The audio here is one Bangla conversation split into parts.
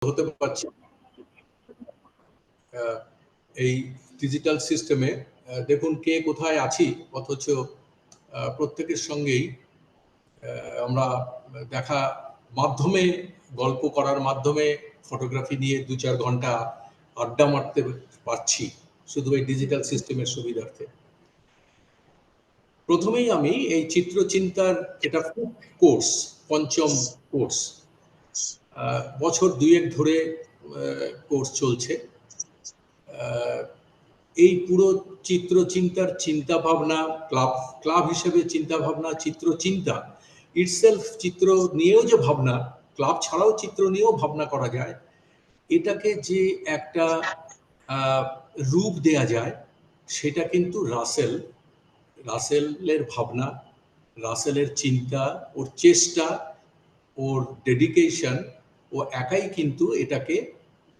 হতে পারছি এই ডিজিটাল সিস্টেমে। দেখুন কে কোথায় আছি, অথচ প্রত্যেকের সঙ্গেই আমরা দেখা মাধ্যমে, গল্প করার মাধ্যমে, ফটোগ্রাফি নিয়ে 2-4 ঘন্টা আড্ডা মারতে পারছি শুধু এই ডিজিটাল সিস্টেমের সুবিধার্থে। প্রথমেই আমি এই চিত্রচিন্তার এটা কোর্স, পঞ্চম কোর্স, বছর 2-1 ধরে কোর্স চলছে। এই পুরো চিত্রচিন্তার চিন্তা ভাবনা, ক্লাব হিসেবে চিন্তা ভাবনা, চিত্রচিন্তা ইটসেলফ, চিত্র নিয়েও যে ভাবনা, ক্লাব ছাড়াও চিত্র নিয়েও ভাবনা করা যায়, এটাকে যে একটা রূপ দেয়া যায়, সেটা কিন্তু রাসেলের ভাবনা, রাসেলের চিন্তা, ওর চেষ্টা, ওর ডেডিকেশন, ও একাই কিন্তু এটাকে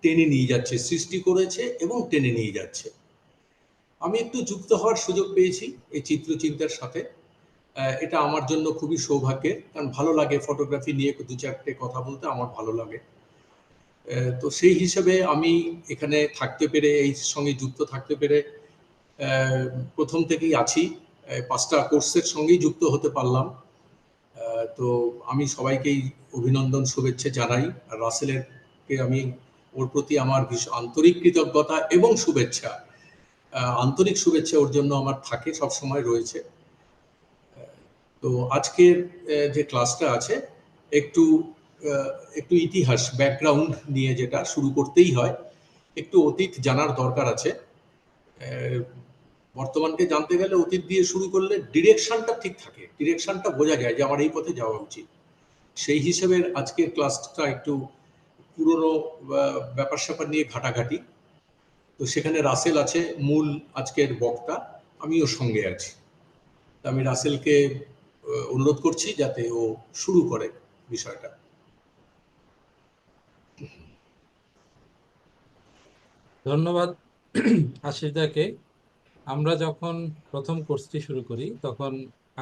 টেনে নিয়ে যাচ্ছে, সৃষ্টি করেছে এবং টেনে নিয়ে যাচ্ছে। আমি একটু যুক্ত হওয়ার সুযোগ পেয়েছি এই চিত্রচিন্তার সাথে। এটা আমার জন্য খুবই সৌভাগ্যের, কারণ ভালো লাগে ফটোগ্রাফি নিয়ে 2-4টে কথা বলতে, আমার ভালো লাগে। তো সেই হিসেবে আমি এখানে থাকতে পেরে, এই সঙ্গে যুক্ত থাকতে পেরে প্রথম থেকেই আছি। 5টা কোর্সের সঙ্গেই যুক্ত হতে পারলাম। তো আমি সবাইকেই অভিনন্দন, শুভেচ্ছা জানাই। আর রাসেলকে আমি, ওর প্রতি আমার ভীষণ আন্তরিক কৃতজ্ঞতা এবং শুভেচ্ছা, আন্তরিক শুভেচ্ছা ওর জন্য আমার থাকে, সব সময় রয়েছে। তো আজকের যে ক্লাসটা আছে, একটু ইতিহাস, ব্যাকগ্রাউন্ড নিয়ে যেটা শুরু করতেই হয়, একটু অতীত জানার দরকার আছে। বর্তমানকে জানতে গেলে অতীত দিয়ে শুরু করলে ডিরেকশনটা ঠিক থাকে, ডিরেকশনটা বোঝা যায় যে আমার এই পথে যাওয়া উচিত। সেই হিসেবে আজকের ক্লাসটা একটু পুরনো ব্যাপার স্যাপার নিয়ে ঘাটাঘাটি। তো সেখানে রাসেল আছে মূল আজকের বক্তা, আমিও সঙ্গে আছি। আমি রাসেলকে অনুরোধ করছি যাতে ও শুরু করে বিষয়টা। ধন্যবাদ আশিসদাকে। আমরা যখন প্রথম কোর্সটি শুরু করি তখন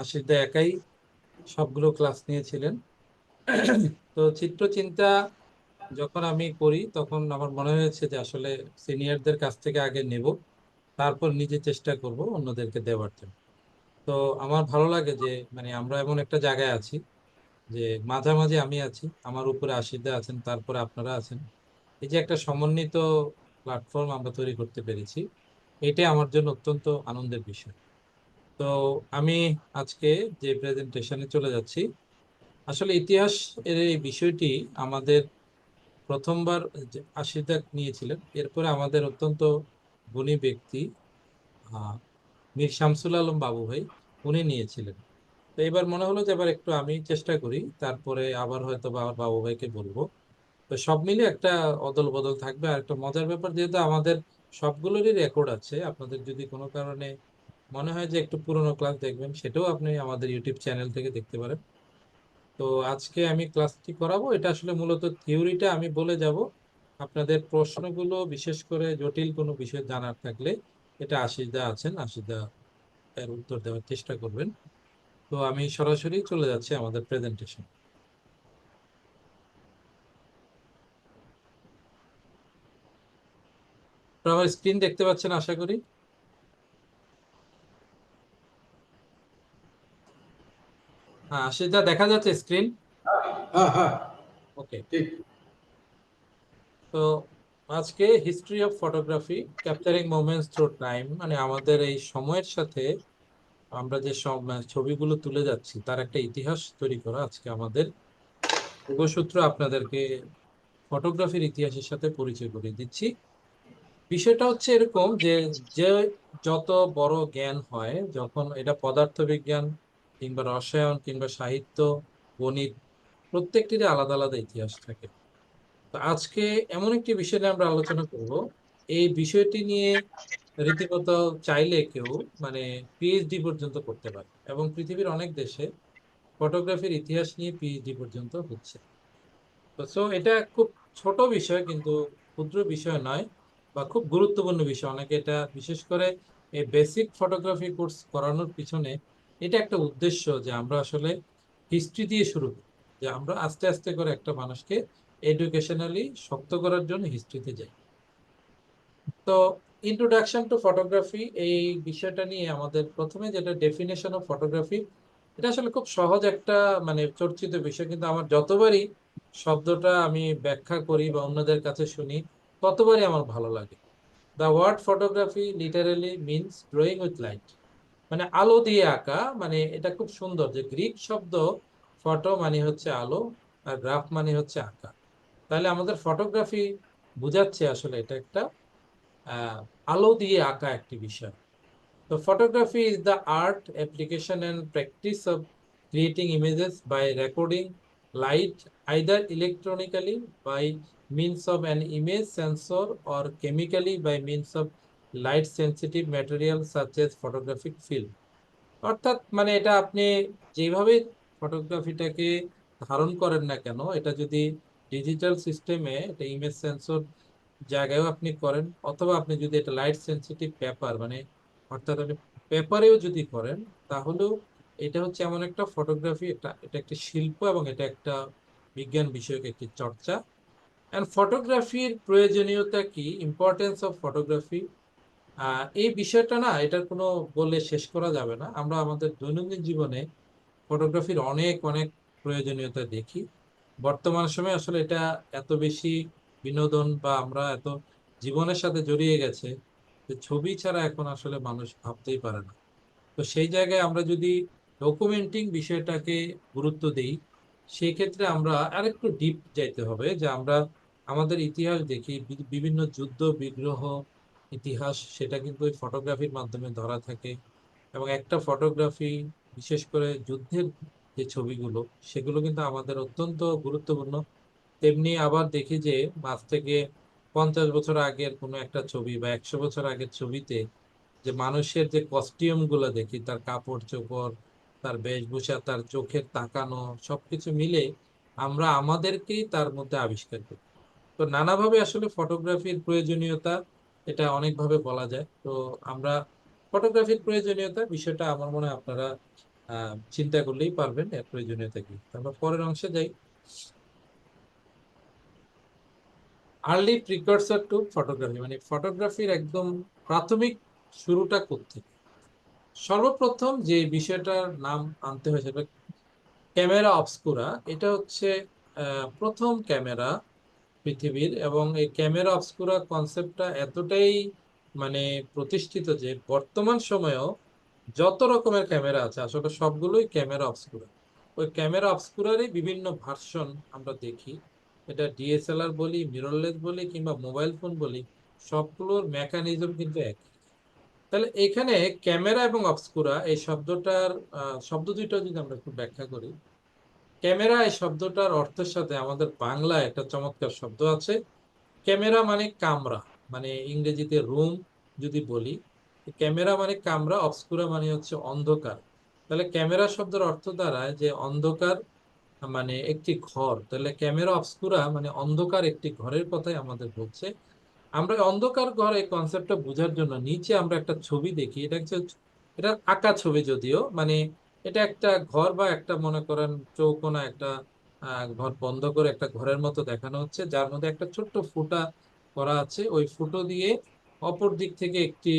আশিসদা একাই সবগুলো ক্লাস নিয়েছিলেন। তো চিত্রচিন্তা যখন আমি করি তখন আমার মনে হয়েছে যে আসলে সিনিয়রদের কাছ থেকে আগে নেব, তারপর নিজে চেষ্টা করব অন্যদেরকে দেওয়ার জন্য। তো আমার ভালো লাগে যে মানে আমরা এমন একটা জায়গায় আছি যে মাঝামাঝি আমি আছি, আমার উপরে আশিসদা আছেন, তারপরে আপনারা আছেন। এই যে একটা সমন্বিত প্ল্যাটফর্ম আমরা তৈরি করতে পেরেছি, এটাই আমার জন্য অত্যন্ত আনন্দের বিষয়। তো আমি আজকে যে প্রেজেন্টেশনে চলে যাচ্ছি, আসলে ইতিহাস এর এই বিষয়টি আমাদের প্রথমবার আশিদা নিয়েছিলেন, এরপরে আমাদের অত্যন্ত গুণী ব্যক্তি মীর শামসুল আলম বাবু ভাই, উনি নিয়েছিলেন। তো এবার মনে হলো যে এবার একটু আমি চেষ্টা করি, তারপরে আবার হয়তো বা আমার বাবু ভাইকে বলবো। তো সব মিলে একটা অদল বদল থাকবে। আর একটা মজার ব্যাপার, যেহেতু আমাদের সবগুলোরই রেকর্ড আছে, আপনাদের যদি কোনো কারণে মনে হয় যে একটু পুরোনো ক্লাস দেখবেন, সেটাও আপনি আমাদের ইউটিউব চ্যানেল থেকে দেখতে পারেন। তো আজকে আমি ক্লাসটি করাবো, এটা আসলে মূলত থিওরিটা আমি বলে যাব। আপনাদের প্রশ্নগুলো, বিশেষ করে জটিল কোনো বিষয় জানার থাকলে, এটা আশিসদা আছেন, আশিসদা এর উত্তর দেওয়ার চেষ্টা করবেন। তো আমি সরাসরি চলে যাচ্ছি আমাদের প্রেজেন্টেশন। আমার স্ক্রিন দেখতে পাচ্ছেন আশা করি। হ্যাঁ আশিসদা, দেখা যাচ্ছে স্ক্রিন? হ্যাঁ হ্যাঁ, ওকে। ঠিক। তো আজকে history of photography capturing moments through time, মানে আমাদের এই সময়ের সাথে আমরা যে সব ছবিগুলো তুলে যাচ্ছি তার একটা ইতিহাস তৈরি করা আজকে আমাদের যোগসূত্র। আপনাদেরকে ফটোগ্রাফির ইতিহাসের সাথে পরিচয় করিয়ে দিচ্ছি। বিষয়টা হচ্ছে এরকম যে যে যত বড় জ্ঞান হয়, যখন এটা পদার্থবিজ্ঞান কিংবা রসায়ন কিংবা সাহিত্য, গণিত, প্রত্যেকটিরই আলাদা আলাদা ইতিহাস থাকে। তো আজকে এমন একটি বিষয় নিয়ে আমরা আলোচনা করব, এই বিষয়টি নিয়ে রীতিমতো চাইলে কেউ মানে পিএইচডি পর্যন্ত করতে পারে, এবং পৃথিবীর অনেক দেশে ফটোগ্রাফির ইতিহাস নিয়ে পিএইচডি পর্যন্ত হচ্ছে। তো সো এটা খুব ছোট বিষয়, কিন্তু ক্ষুদ্র বিষয় নয়, বা খুব গুরুত্বপূর্ণ বিষয়। অনেকে এটা, বিশেষ করে এই বেসিক ফটোগ্রাফি কোর্স করানোর পিছনে এটা একটা উদ্দেশ্য যে আমরা আসলে হিস্ট্রি দিয়ে শুরু করি, যে আমরা আস্তে আস্তে করে একটা মানুষকে এডুকেশনালি শক্ত করার জন্য হিস্ট্রিতে যাই। তো ইন্ট্রোডাকশন টু ফটোগ্রাফি এই বিষয়টা নিয়ে আমাদের প্রথমে যেটা ডেফিনেশন অফ ফটোগ্রাফি, এটা আসলে খুব সহজ একটা মানে চর্চিত বিষয়, কিন্তু আমার যতবারই শব্দটা আমি ব্যাখ্যা করি বা অন্যদের কাছে শুনি ততবারই আমার ভালো লাগে। The word photography literally means drawing with light, মানে আলো দিয়ে আঁকা। মানে এটা খুব সুন্দর যে গ্রিক শব্দ ফটো মানে হচ্ছে আলো, আর গ্রাফ মানে হচ্ছে আঁকা। তাহলে আমাদের ফটোগ্রাফি বুঝাচ্ছে আসলে এটা একটা আহ, আলো দিয়ে আঁকা একটি বিষয়। তো photography is the art, application, and practice of creating images by recording light either electronically by means of an image sensor or chemically by means of light sensitive material such as photographic film. অর্থাৎ মানে এটা আপনি যেভাবে ফটোগ্রাফিটাকে ধারণ করেন না কেন, এটা যদি ডিজিটাল সিস্টেমে এটা ইমেজ সেন্সর জায়গায়ও আপনি করেন, অথবা আপনি যদি এটা লাইট সেন্সিটিভ পেপার মানে অর্থাৎ আপনি পেপারেও যদি করেন, তাহলেও এটা হচ্ছে এমন একটা ফটোগ্রাফি, এটা এটা একটি শিল্প এবং এটা একটা বিজ্ঞান বিষয়ক একটি চর্চা। এন্ড ফটোগ্রাফির প্রয়োজনীয়তা কি, ইম্পর্টেন্স অফ ফটোগ্রাফি, এই বিষয়টা না এটার কোনো বলে শেষ করা যাবে না। আমরা আমাদের দৈনন্দিন জীবনে ফটোগ্রাফির অনেক অনেক প্রয়োজনীয়তা দেখি। বর্তমান সময়ে আসলে এটা এত বেশি বিনোদন বা আমরা এত জীবনের সাথে জড়িয়ে গেছে যে ছবি ছাড়া এখন আসলে মানুষ ভাবতেই পারে না। তো সেই জায়গায় আমরা যদি ডকুমেন্টিং বিষয়টাকে গুরুত্ব দেই, সেই ক্ষেত্রে আমরা আরেকটু ডিপ যাইতে হবে, যে আমরা আমাদের ইতিহাস দেখি, বিভিন্ন যুদ্ধ বিগ্রহ ইতিহাস সেটা কিন্তু ওই ফটোগ্রাফির মাধ্যমে ধরা থাকে। এবং একটা ফটোগ্রাফি, বিশেষ করে যুদ্ধের যে ছবিগুলো, সেগুলো কিন্তু আমাদের অত্যন্ত গুরুত্বপূর্ণ। তেমনি আবার দেখি যে আজ থেকে 50 বছর আগের কোনো একটা ছবি বা 100 বছর আগের ছবিতে যে মানুষের যে কস্টিউম গুলো দেখি, তার কাপড় চোপড়, তার বেশভূষা, তার চোখের তাকানো, সবকিছু মিলে আমরা আমাদেরকেই তার মধ্যে আবিষ্কার করি। তো নানাভাবে আসলে ফটোগ্রাফির প্রয়োজনীয়তা এটা অনেকভাবে বলা যায়। তো আমরা ফটোগ্রাফির প্রয়োজনীয়তা বিষয়টা আমার মনে হয় আপনারা চিন্তা করলেই পারবেন এর প্রয়োজনীয়তা কি। তো আমরা পরের অংশে যাই। আর্লি প্রিকরসর টু ফটোগ্রাফি, মানে ফটোগ্রাফির একদম প্রাথমিক শুরুটা কোত্থেকে। সর্বপ্রথম যে বিষয়টার নাম আনতে হয় সেটা ক্যামেরা অবস্কুরা। এটা হচ্ছে প্রথম ক্যামেরা পৃথিবীর, এবং এই ক্যামেরা অবস্কুরা কনসেপ্টটা এতটাই মানে প্রতিষ্ঠিত যে বর্তমান সময়েও যত রকমের ক্যামেরা আছে আসলে সবগুলোই ক্যামেরা অবস্কুরা। ওই ক্যামেরা অবস্কুরারই বিভিন্ন ভার্সন আমরা দেখি। এটা ডিএসএলআর বলি, মিররলেস বলি, কিংবা মোবাইল ফোন বলি, সবগুলোর মেকানিজম কিন্তু এক। তাহলে এখানে ক্যামেরা এবং অবস্কুরা এই শব্দটার শব্দ দুইটা যদি আমরা একটু ব্যাখ্যা করি। ক্যামেরা এই শব্দটার অর্থের সাথে আমাদের বাংলায় একটা চমৎকার শব্দ আছে। ক্যামেরা মানে কামরা, মানে ইংরেজিতে রুম যদি বলি, ক্যামেরা মানে কামরা, অবস্কুরা মানে হচ্ছে অন্ধকার। তাহলে ক্যামেরা শব্দের অর্থ দাঁড়ায় যে অন্ধকার মানে একটি ঘর। তাহলে ক্যামেরা অবস্কুরা মানে অন্ধকার একটি ঘরের কথাই আমাদের বলছে। আমরা এই অন্ধকার ঘর এই কনসেপ্টটা বোঝার জন্য নিচে আমরা একটা ছবি দেখি, এটা হচ্ছে এটা আঁকা ছবি যদিও, মানে এটা একটা ঘর বা একটা মনে করেন চৌকোনা একটা ঘর বন্ধ করে একটা ঘরের মতো দেখানো হচ্ছে, যার মধ্যে একটা ছোট্ট ফুটা করা আছে। ওই ফুটো দিয়ে অপর দিক থেকে একটি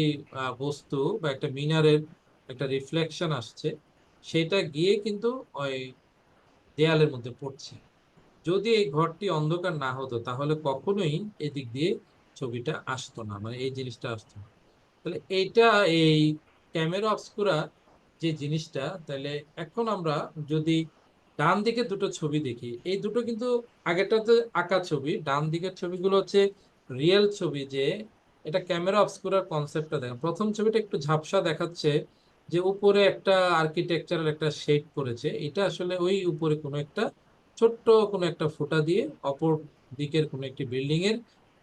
বস্তু বা একটা মিনারের একটা রিফ্লেকশন আসছে, সেটা গিয়ে কিন্তু ওই দেয়ালের মধ্যে পড়ছে। যদি এই ঘরটি অন্ধকার না হতো তাহলে কখনোই এদিক দিয়ে ছবিটা আসতো না, মানে এই জিনিসটা আসতো না। তাহলে এইটা এই ক্যামেরা অবস্কুরা যে জিনিসটা, তাহলে এখন আমরা যদি ডান দিকে দুটো ছবি দেখি, এই দুটো কিন্তু আগেরটাতে আঁকা ছবি, ডান দিকের ছবিগুলো হচ্ছে রিয়েল ছবি। যে এটা ক্যামেরা অবস্কুরার কনসেপ্টটা দেখেন, প্রথম ছবিটা একটু ঝাপসা দেখাচ্ছে, যে উপরে একটা আর্কিটেকচারাল একটা শেড করেছে, এটা আসলে ওই উপরে কোনো একটা ছোট্ট কোনো একটা ফুটা দিয়ে অপর দিকের কোনো একটি বিল্ডিং এর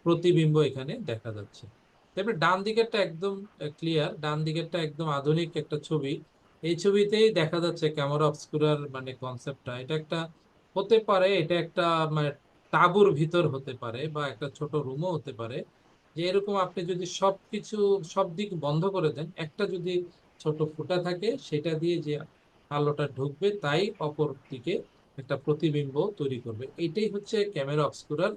প্রতিবিম্ব এখানে দেখা যাচ্ছে। তারপরে ডান দিকেরটা একদম ক্লিয়ার, ডান দিকেরটা একদম আধুনিক একটা ছবি। এই ছবিতেই দেখা যাচ্ছে ক্যামেরা অবস্কুরার মানে কনসেপ্টটা, এটা একটা হতে পারে, এটা একটা মানে তাঁবুর ভিতর হতে পারে বা একটা ছোট রুমও হতে পারে। যে এরকম আপনি যদি সবকিছু সব দিক বন্ধ করে দেন, একটা যদি ছোট ফুটা থাকে সেটা দিয়ে যে আলোটা ঢুকবে তাই অপর দিকে একটা প্রতিবিম্ব তৈরি করবে। এটাই হচ্ছে ক্যামেরা অবস্কুরার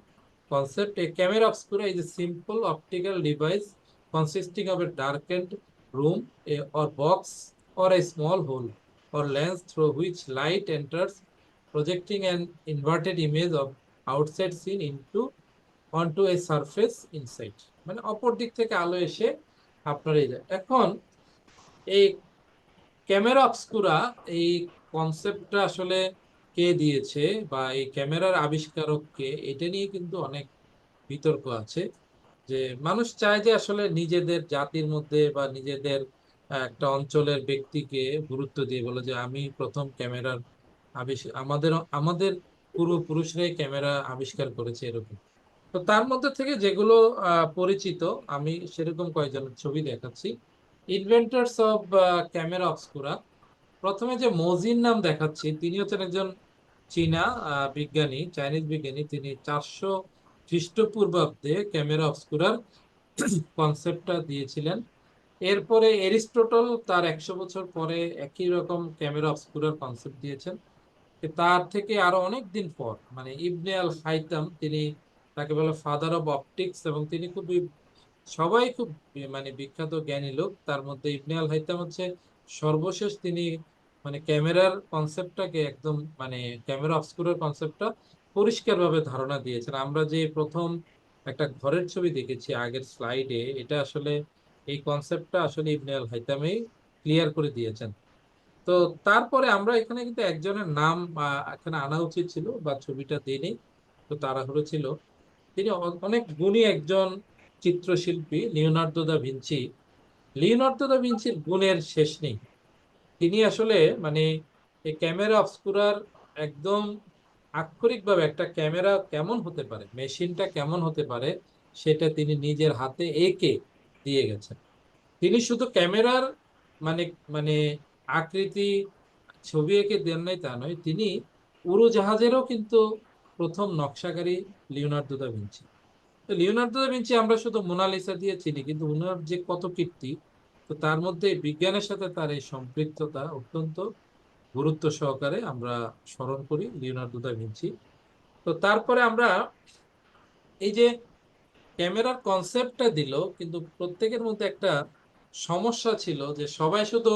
concept. A camera obscura is a simple optical device consisting of a darkened room or box or a small hole or lens through which light enters, projecting an inverted image of outside scene onto a surface inside। মানে অপর দিক থেকে আলো এসে আপনার এই যায়। এখন এই ক্যামেরা অবস্কুরা, এই কনসেপ্টটা আসলে কে দিয়েছে বা এই ক্যামেরার আবিষ্কারক কে, এটা নিয়ে কিন্তু অনেক বিতর্ক আছে। যে মানুষ চায় যে আসলে নিজেদের জাতির মধ্যে বা নিজেদের একটা অঞ্চলের ব্যক্তিকে গুরুত্ব দিয়ে বলে যে আমি প্রথম ক্যামেরার আমাদের আমাদের পূর্বপুরুষরাই ক্যামেরা আবিষ্কার করেছে, এরকম। তো তার মধ্যে থেকে যেগুলো পরিচিত, আমি সেরকম কয়েকজনের ছবি দেখাচ্ছি। ইনভেন্টার্স অফ ক্যামেরা অবস্কুরা, প্রথমে যে মৌজির নাম দেখাচ্ছি, তিনি হচ্ছেন একজন চীনা বিজ্ঞানী, চাইনিজ বিজ্ঞানী। তিনি 400 খ্রিস্টপূর্বাব্দে ক্যামেরা অবস্কুরার কনসেপ্টটা দিয়েছিলেন। এরপরে এরিস্টটল তার 100 বছর পরে একই রকম ক্যামেরা অবস্কুরার কনসেপ্ট দিয়েছেন। তার থেকে আরো অনেক দিন পর মানে ইবনে আল হাইতাম, তিনি, তাকে বলে ফাদার অফ অপটিক্স, এবং তিনি খুবই, সবাই খুব মানে বিখ্যাত জ্ঞানী লোক। তার মধ্যে ইবনে আল হাইতাম হচ্ছে সর্বশেষ। তিনি মানে ক্যামেরার কনসেপ্টটাকে একদম মানে ক্যামেরা অবস্কুরার কনসেপ্টটা পরিষ্কারভাবে ধারণা দিয়েছেন। আমরা যে প্রথম একটা ঘরের ছবি দেখেছি আগের স্লাইডে, এটা আসলে এই কনসেপ্টটা আসলে ইবনে আল হাইতামই ক্লিয়ার করে দিয়েছেন। তো তারপরে আমরা এখানে কিন্তু একজনের নাম এখানে আনা উচিত ছিল, বা ছবিটা দিইনি, তো তাড়াহুড়ো ছিল। তিনি অনেক গুণী একজন চিত্রশিল্পী, Leonardo da Vinci. Leonardo da ভিঞ্চির গুণের শেষ নেই। তিনি আসলে মানে এই ক্যামেরা অবস্কুরার একদম আক্ষরিকভাবে একটা ক্যামেরা কেমন হতে পারে, মেশিনটা কেমন হতে পারে, সেটা তিনি নিজের হাতে এঁকে দিয়ে গেছেন। তিনি শুধু ক্যামেরার মানে মানে আকৃতি ছবি এঁকে দেন নাই তা নয়, তিনি উড়োজাহাজেরও কিন্তু প্রথম নকশাকারী লিওনার্দো দা ভিঞ্চি। তো লিওনার্দো দা ভিঞ্চি আমরা শুধু মোনালিসা দিয়ে চিনি, কিন্তু ওনার যে কত কীর্তি, তো তার মধ্যে বিজ্ঞানের সাথে তার এই সম্পৃক্ততা অত্যন্ত গুরুত্ব সহকারে আমরা স্মরণ করি লিওনার্দো দা ভিঞ্চি। তো তারপরে আমরা এই যে ক্যামেরার কনসেপ্টটা দিল, কিন্তু প্রত্যেকের মধ্যে একটা সমস্যা ছিল যে সবাই শুধু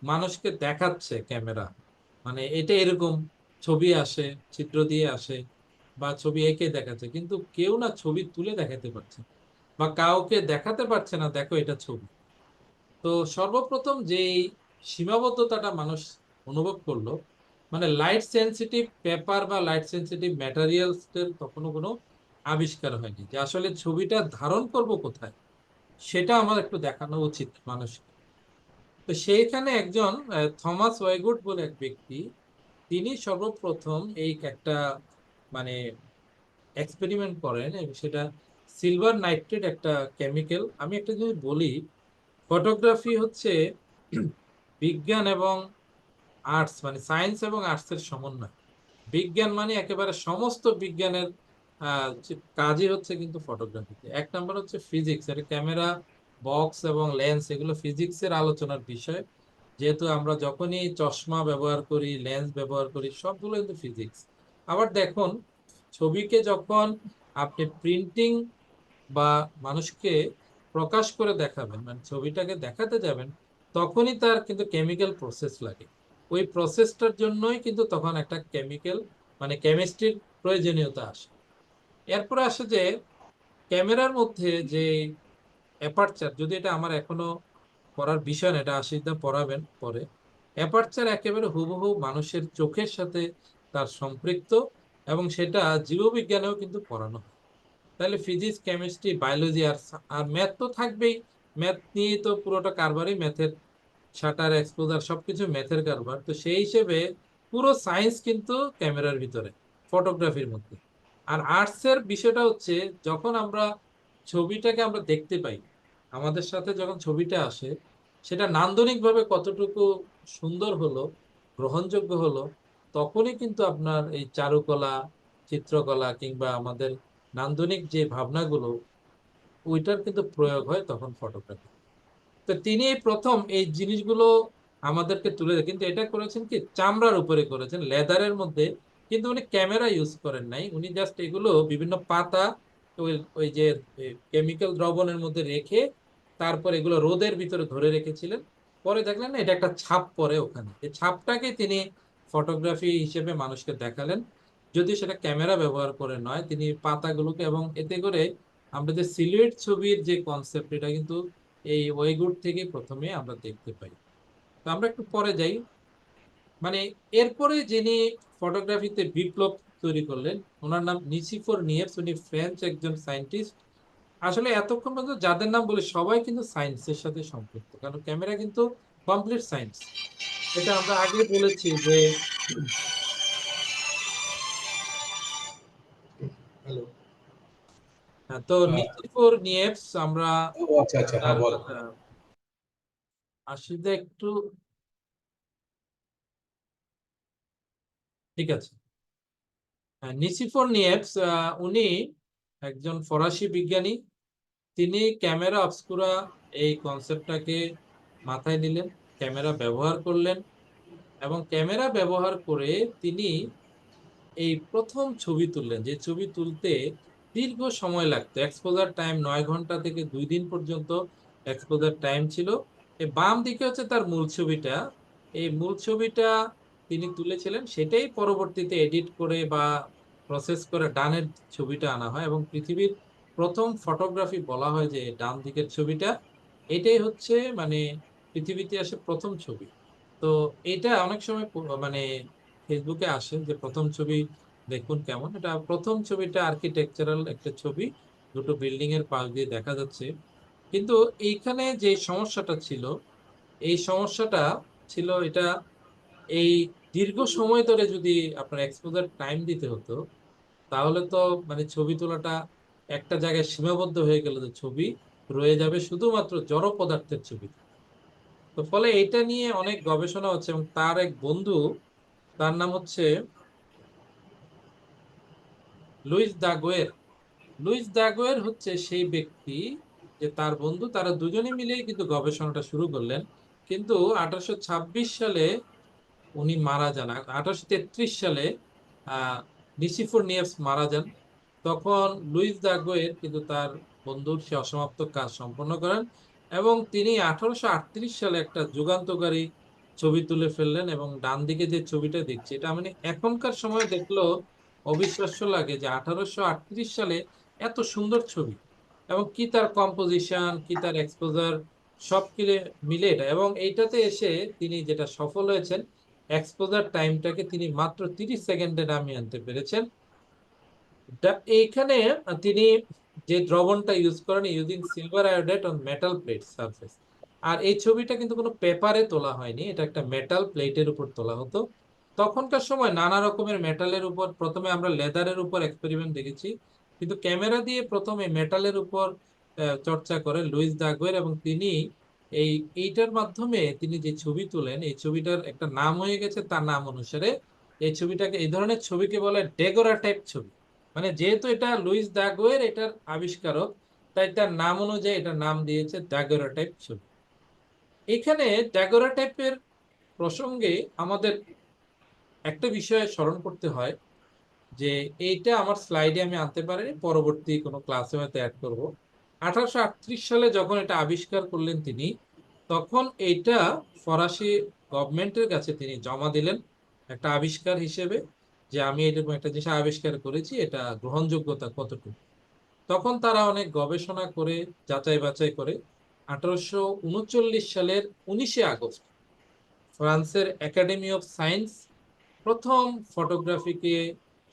মানুষকে দেখাচ্ছে ক্যামেরা, মানে এটা এরকম ছবি আসে, চিত্র দিয়ে আসে, বা ছবি এঁকে দেখাচ্ছে, কিন্তু কেউ না ছবি তুলে দেখাতে পারছে বা কাউকে দেখাতে পারছে না দেখো এটা ছবি। তো সর্বপ্রথম যে সীমাবদ্ধতাটা মানুষ অনুভব করলো, মানে লাইট সেন্সিটিভ পেপার বা লাইট সেন্সিটিভ ম্যাটেরিয়ালস এর তখনও কোনো আবিষ্কার হয়নি, যে আসলে ছবিটা ধারণ করব কোথায়, সেটা আমার একটু দেখানো উচিত মানুষকে। তো সেইখানে একজন থমাস ওয়েগুড বলে এক ব্যক্তি, তিনি সর্বপ্রথম এই একটা মানে এক্সপেরিমেন্ট করেন, এবং সেটা সিলভার নাইট্রেট একটা কেমিক্যাল। আমি একটা জিনিস বলি, ফটোগ্রাফি হচ্ছে বিজ্ঞান এবং আর্টস, মানে সায়েন্স এবং আর্টসের সমন্বয়। বিজ্ঞান মানে একেবারে সমস্ত বিজ্ঞানের কাজই হচ্ছে কিন্তু ফটোগ্রাফিতে। এক নম্বর হচ্ছে ফিজিক্স, এটা ক্যামেরা, বক্স এবং লেন্স, এগুলো ফিজিক্সের আলোচনার বিষয়। যেহেতু আমরা যখনই চশমা ব্যবহার করি, লেন্স ব্যবহার করি, সবগুলো কিন্তু ফিজিক্স। আবার দেখুন, ছবিকে যখন আপনি প্রিন্টিং বা মানুষকে প্রকাশ করে দেখাবেন, মানে ছবিটাকে দেখাতে যাবেন, তখনই তার কিন্তু কেমিক্যাল প্রসেস লাগে। ওই প্রসেসটার জন্যই কিন্তু তখন একটা কেমিক্যাল মানে কেমিস্ট্রির প্রয়োজনীয়তা আসে। এরপরে আসে যে ক্যামেরার মধ্যে যে অ্যাপারচার, যদি এটা আমার এখনো পড়ার বিষয় না, এটা আশিসদা পড়াবেন পরে। অ্যাপারচার একেবারে হুবহু মানুষের চোখের সাথে তার সম্পৃক্ত, এবং সেটা জীববিজ্ঞানেও কিন্তু পড়ানো হয়। তাহলে ফিজিক্স, কেমিস্ট্রি, বায়োলজি আর আর ম্যাথ তো থাকবেই। ম্যাথ নিয়ে তো পুরোটা কারবারই ম্যাথের, শাটার, এক্সপোজার সবকিছু ম্যাথের কারবার। তো সেই হিসেবে পুরো সায়েন্স কিন্তু ক্যামেরার ভিতরে, ফটোগ্রাফির মধ্যে। আর আর্টসের বিষয়টা হচ্ছে যখন আমরা ছবিটাকে আমরা দেখতে পাই, আমাদের সাথে যখন ছবিটা আসে, সেটা নান্দনিকভাবে কতটুকু সুন্দর হলো, গ্রহণযোগ্য হলো, তখনই কিন্তু আপনার এই চারুকলা, চিত্রকলা কিংবা আমাদের নান্দনিক যে ভাবনাগুলো, ওইটার কিন্তু প্রয়োগ হয় তখন ফটোগ্রাফি। তো তিনি এই প্রথম এই জিনিসগুলো আমাদেরকে তুলে দেন, কিন্তু এটা করেছেন কি চামড়ার উপরে করেছেন, লেদারের মধ্যে কিন্তু উনি ক্যামেরা ইউজ করেন নাই, উনি জাস্ট এগুলো বিভিন্ন পাতা ওই ওই যে কেমিক্যাল দ্রবণের মধ্যে রেখে তারপর এগুলো রোদের ভিতরে ধরে রেখেছিলেন। পরে দেখলেন না এটা একটা ছাপ পড়ে ওখানে, এই ছাপটাকে তিনি ফটোগ্রাফি হিসেবে মানুষকে দেখালেন। যদি সেটা ক্যামেরা ব্যবহার করে নয়, তিনি পাতাগুলোকে, এবং এতে করে আমরা যে সিলুয়েট ছবির যে কনসেপ্ট, এটা কিন্তু এই ওয়েগুড থেকে প্রথমে আমরা দেখতে পাই। তো আমরা একটু পরে যাই। মানে এরপরে যিনি ফটোগ্রাফিতে বিপ্লব তৈরি করলেন, ওনার নাম নিসিফোর নিয়েভস, উনি ফ্রেঞ্চ একজন সায়েন্টিস্ট। আসলে এতক্ষণ পর্যন্ত যাদের নাম বলি সবাই কিন্তু সায়েন্সের সাথে সম্পৃক্ত, কারণ ক্যামেরা কিন্তু কমপ্লিট সায়েন্স। এটা আমরা আগে বলেছি যে হ্যালো। তো নিসিফোর নিয়েভস আমরা ও আচ্ছা আচ্ছা, তার হ্যাঁ বল। কথা আসলে একটু, ঠিক আছে। নিসিফোর নিয়েভস উনি একজন ফরাসি বিজ্ঞানী। তিনি ক্যামেরা অবস্কুরা এই কনসেপ্টটাকে মাথায় নিলেন, ক্যামেরা ব্যবহার করলেন, এবং ক্যামেরা ব্যবহার করে তিনি এই প্রথম ছবি তুললেন, যে ছবি তুলতে দীর্ঘ সময় লাগতো। এক্সপোজার টাইম 9 ঘন্টা থেকে 2 দিন পর্যন্ত এক্সপোজার টাইম ছিল। এই বাম দিকে হচ্ছে তার মূল ছবিটা। এই মূল ছবিটা তিনি তুলেছিলেন, সেটাই পরবর্তীতে এডিট করে বা প্রসেস করে ডানের ছবিটা আনা হয়, এবং পৃথিবীর প্রথম ফটোগ্রাফি বলা হয় যে ডান দিকের ছবিটা, এটাই হচ্ছে মানে পৃথিবীতে আসে প্রথম ছবি। তো এটা অনেক সময় মানে ফেসবুকে আসে যে প্রথম ছবি দেখুন কেমন। এটা প্রথম ছবিটা আর্কিটেকচারাল একটা ছবি, দুটো বিল্ডিং এর পাশ দিয়ে দেখা যাচ্ছে। কিন্তু এইখানে যে সমস্যাটা ছিল, এই সমস্যাটা ছিল এটা, এই দীর্ঘ সময় ধরে যদি আপনার এক্সপোজার টাইম দিতে হতো, তাহলে তো মানে ছবি তোলাটা একটা জায়গায় সীমাবদ্ধ হয়ে গেল, যে ছবি রয়ে যাবে শুধুমাত্র জড় পদার্থের ছবি। তো ফলে এটা নিয়ে অনেক গবেষণা হচ্ছে, এবং তার এক বন্ধু, তার নাম হচ্ছে লুইস দাগোয়ের। লুইস দাগোয়ের হচ্ছে সেই ব্যক্তি, যে তার বন্ধু, তারা দুজনে মিলে কিন্তু গবেষণাটা শুরু করলেন। কিন্তু 1826 সালে উনি মারা যান। 1833 সালে আহ নিসিফোর নিয়েভস মারা যান। তখন লুইস দাগোয়ের কিন্তু তার বন্ধুর সে অসমাপ্ত কাজ সম্পন্ন করেন, এবং তিনি 1838 সালে একটা যুগান্তকারী ছবি তুলে ফেললেন। এবং ডান দিকে যে ছবিটা দেখছি, এটা মানে এখনকার সময় দেখলেও অবিশ্বাস্য লাগে যে 1838 সালে এত সুন্দর ছবি, এবং কি তার কম্পোজিশন, কি তার এক্সপোজার, সব মিলে মিলে এটা। এবং এইটাতে এসে তিনি যেটা সফল হয়েছেন, এক্সপোজার টাইমটাকে তিনি মাত্র 30 সেকেন্ডে নামিয়ে আনতে পেরেছেন। এইখানে তিনি যে দ্রবণটা ইউজ করেন, using silver iodide on metal plate surface. আর এই ছবিটা কিন্তু কোনো পেপারে তোলা হয়নি, এটা একটা মেটাল প্লেটের উপর তোলা হতো। তখনকার সময় নানা রকমের মেটালের উপর, প্রথমে আমরা লেদারের উপর এক্সপেরিমেন্ট দেখেছি, কিন্তু ক্যামেরা দিয়ে প্রথমে মেটালের উপর চর্চা করেন লুইস দাগুয়ের। এবং তিনি এই এইটার মাধ্যমে তিনি যে ছবি তোলেন, এই ছবিটার একটা নাম হয়ে গেছে তার নাম অনুসারে। এই ছবিটাকে, এই ধরনের ছবিকে বলে ডেগোরা টাইপ ছবি। মানে যেহেতু এটা লুইস দাগুয়ের এটার আবিষ্কারক, তাই তার নাম অনুযায়ী এটার নাম দিয়েছে ড্যাগোরা টাইপ ছবি। এখানে ড্যাগোরা টাইপের প্রসঙ্গে আমাদের একটা বিষয় স্মরণ করতে হয়, যে এইটা আমার স্লাইডে আমি আনতে পারিনি, পরবর্তী কোনো ক্লাসে হয়তো অ্যাড করব। 1838 সালে যখন এটা আবিষ্কার করলেন তিনি, তখন এইটা ফরাসি গভর্নমেন্টের কাছে তিনি জমা দিলেন একটা আবিষ্কার হিসেবে, যে আমি এরকম একটা জিনিস আবিষ্কার করেছি, এটা গ্রহণযোগ্যতা কতটুকু। তখন তারা অনেক গবেষণা করে, যাচাই বাছাই করে 1839 সালের 19শে আগস্ট ফ্রান্সের একাডেমি অফ সায়েন্স প্রথম ফটোগ্রাফিকে